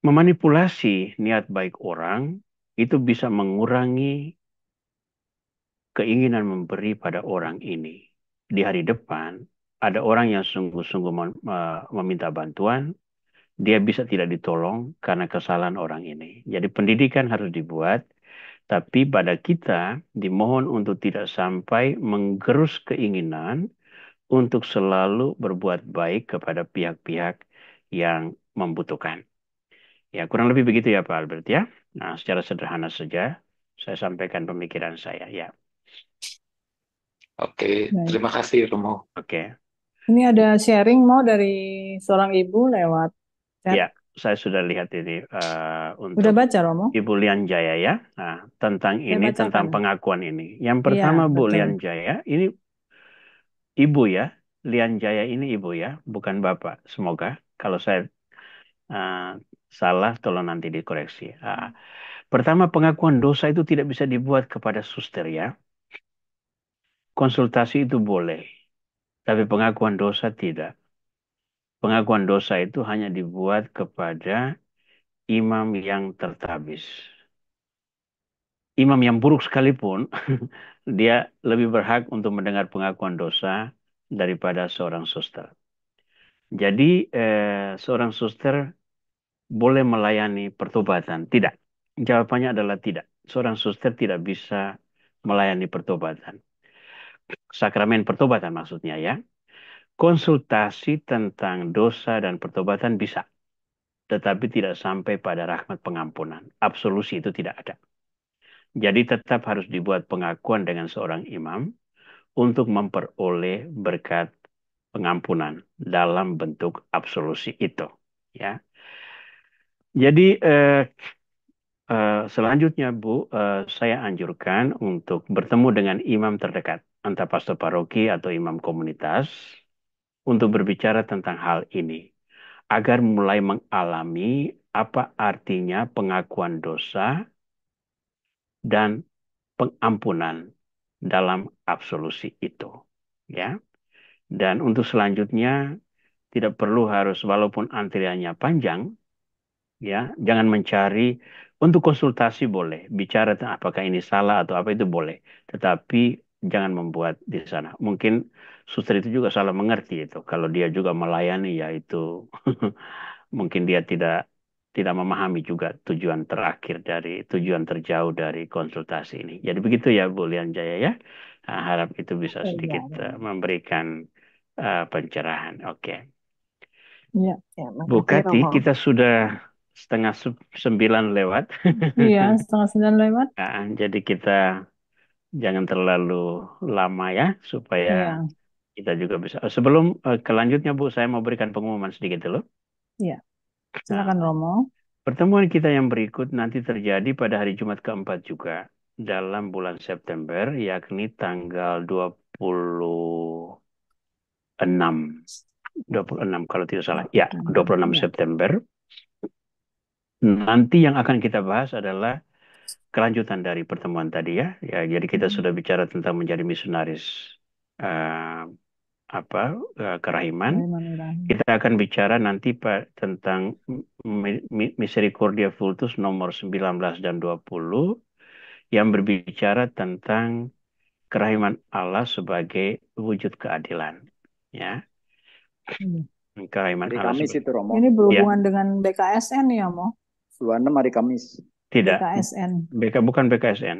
memanipulasi niat baik orang itu bisa mengurangi keinginan memberi pada orang ini. Di hari depan, ada orang yang sungguh-sungguh meminta bantuan, dia bisa tidak ditolong karena kesalahan orang ini. Jadi pendidikan harus dibuat, tapi pada kita dimohon untuk tidak sampai menggerus keinginan untuk selalu berbuat baik kepada pihak-pihak yang membutuhkan. Ya, kurang lebih begitu ya Pak Albert ya. Nah, secara sederhana saja saya sampaikan pemikiran saya ya. Oke, Baik. terima kasih, Romo. Oke. Ini ada sharing mau dari seorang ibu lewat chat. Ya, saya sudah lihat ini Udah untuk baca, Romo? Ibu Lian Jaya ya. Nah, tentang Saya ini, tentang bacakan. pengakuan ini. Yang Iya, pertama Bu betul. Lian Jaya, ini Ibu ya. Lian Jaya ini Ibu ya, bukan Bapak. Semoga kalau saya uh, salah, tolong nanti dikoreksi. Pertama, pengakuan dosa itu tidak bisa dibuat kepada suster ya. Konsultasi itu boleh. Tapi pengakuan dosa tidak. Pengakuan dosa itu hanya dibuat kepada imam yang tertabis. Imam yang buruk sekalipun, dia lebih berhak untuk mendengar pengakuan dosa daripada seorang suster. Jadi, seorang suster boleh melayani pertobatan? Tidak. Jawabannya adalah tidak. Seorang suster tidak bisa melayani pertobatan. Sakramen pertobatan maksudnya ya. Konsultasi tentang dosa dan pertobatan bisa. Tetapi tidak sampai pada rahmat pengampunan. Absolusi itu tidak ada. Jadi tetap harus dibuat pengakuan dengan seorang imam untuk memperoleh berkat pengampunan dalam bentuk absolusi itu. Ya. Jadi selanjutnya Bu, saya anjurkan untuk bertemu dengan imam terdekat, entah pastor paroki atau imam komunitas, untuk berbicara tentang hal ini, agar mulai mengalami apa artinya pengakuan dosa dan pengampunan dalam absolusi itu. Ya. Dan untuk selanjutnya, tidak perlu harus, walaupun antriannya panjang, ya, jangan mencari untuk konsultasi boleh, bicara tentang apakah ini salah atau apa itu boleh, tetapi jangan membuat di sana. Mungkin suster itu juga salah mengerti itu. Kalau dia juga melayani, ya itu mungkin dia tidak memahami juga tujuan terakhir dari tujuan terjauh dari konsultasi ini. Jadi begitu ya Bu Lian Jaya ya. Nah, harap itu bisa Oh, iya, sedikit iya. memberikan pencerahan. Oke. Iya, ya, Bu makasih Kati, Romo. kita sudah setengah 9 lewat. Iya, setengah 9 lewat. Nah, jadi kita jangan terlalu lama ya, supaya Iya, kita juga bisa. Sebelum kelanjutnya Bu, saya mau berikan pengumuman sedikit dulu. iya. Nah, Silakan Romo. pertemuan kita yang berikut nanti terjadi pada hari Jumat keempat juga dalam bulan September, yakni tanggal 26, 26 kalau tidak salah. Ya, September. 26 Iya. September. Nanti yang akan kita bahas adalah kelanjutan dari pertemuan tadi ya. Ya, jadi kita sudah bicara tentang menjadi misionaris eh, apa kerahiman. Kariman Ilahi. Kita akan bicara nanti tentang Misericordia Vultus nomor 19 dan 20 yang berbicara tentang kerahiman Allah sebagai wujud keadilan. Ya, Iya. kerahiman Hari Allah Kamis sebagai itu Romo. Ini ya, berhubungan dengan BKSN ya, Mo? 26 hari Kamis. tidak BKSN. bukan BKSN.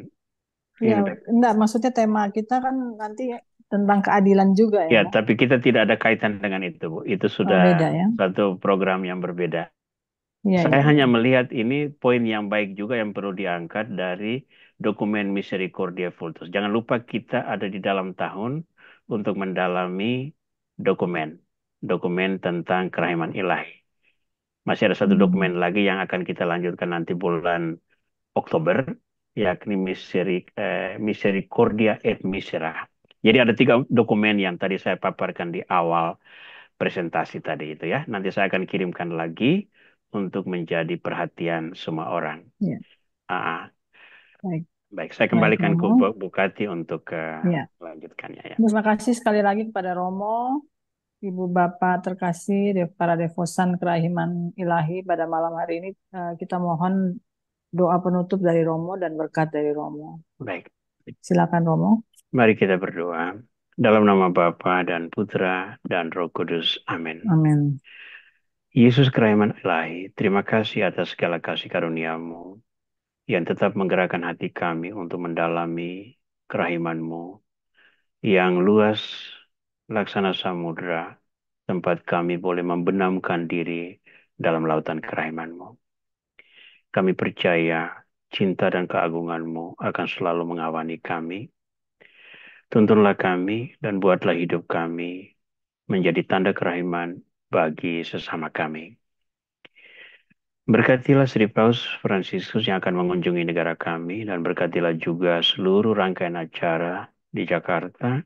Iya, Ini enggak, maksudnya tema kita kan nanti tentang keadilan juga ya, ya, Mo? tapi kita tidak ada kaitan dengan itu, Bu. Itu Oh, sudah beda ya. satu program yang berbeda. Iya, Saya iya, hanya iya. melihat ini poin yang baik juga yang perlu diangkat dari dokumen Misericordia Vultus. Jangan lupa kita ada di dalam tahun untuk mendalami dokumen. Dokumen tentang kerahiman ilahi. Masih ada satu dokumen lagi yang akan kita lanjutkan nanti bulan Oktober, yakni Misericordia et Misera. Jadi ada 3 dokumen yang tadi saya paparkan di awal presentasi tadi itu ya. Nanti saya akan kirimkan lagi untuk menjadi perhatian semua orang. Iya, Ah, baik. baik, saya Baik, kembalikan ke Romo. Bu Kati untuk Iya. melanjutkannya ya. Terima kasih sekali lagi kepada Romo, Ibu Bapak terkasih, para devosan kerahiman ilahi pada malam hari ini. Kita mohon doa penutup dari Romo dan berkat dari Romo. Baik, Silakan Romo. mari kita berdoa. Dalam nama Bapa dan Putra dan Roh Kudus. Amin. Amin. Yesus kerahiman ilahi, terima kasih atas segala kasih karuniamu yang tetap menggerakkan hati kami untuk mendalami kerahiman-Mu yang luas laksana samudra, tempat kami boleh membenamkan diri dalam lautan kerahiman-Mu. Kami percaya cinta dan keagungan-Mu akan selalu mengawani kami. Tuntunlah kami dan buatlah hidup kami menjadi tanda kerahiman bagi sesama kami. Berkatilah Sri Paus Fransiskus yang akan mengunjungi negara kami dan berkatilah juga seluruh rangkaian acara di Jakarta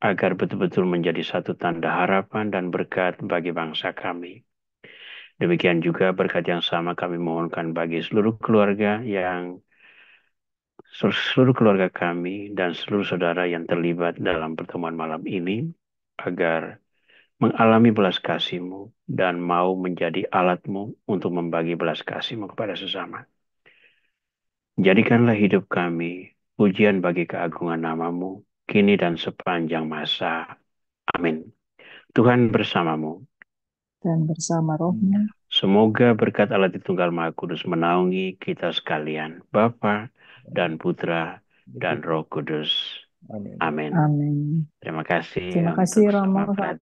agar betul-betul menjadi satu tanda harapan dan berkat bagi bangsa kami. Demikian juga berkat yang sama kami mohonkan bagi seluruh keluarga kami dan seluruh saudara yang terlibat dalam pertemuan malam ini, agar mengalami belas kasih-Mu dan mau menjadi alat-Mu untuk membagi belas kasih-Mu kepada sesama. Jadikanlah hidup kami pujian bagi keagungan nama-Mu, kini dan sepanjang masa. Amin. Tuhan bersamamu. Dan bersama rohmu. Semoga berkat Allah Tritunggal Maha Kudus menaungi kita sekalian, Bapa dan Putra dan Roh Kudus. Amin. Amin. Amin. Terima kasih Terima kasih untuk Romo. sama perhatian.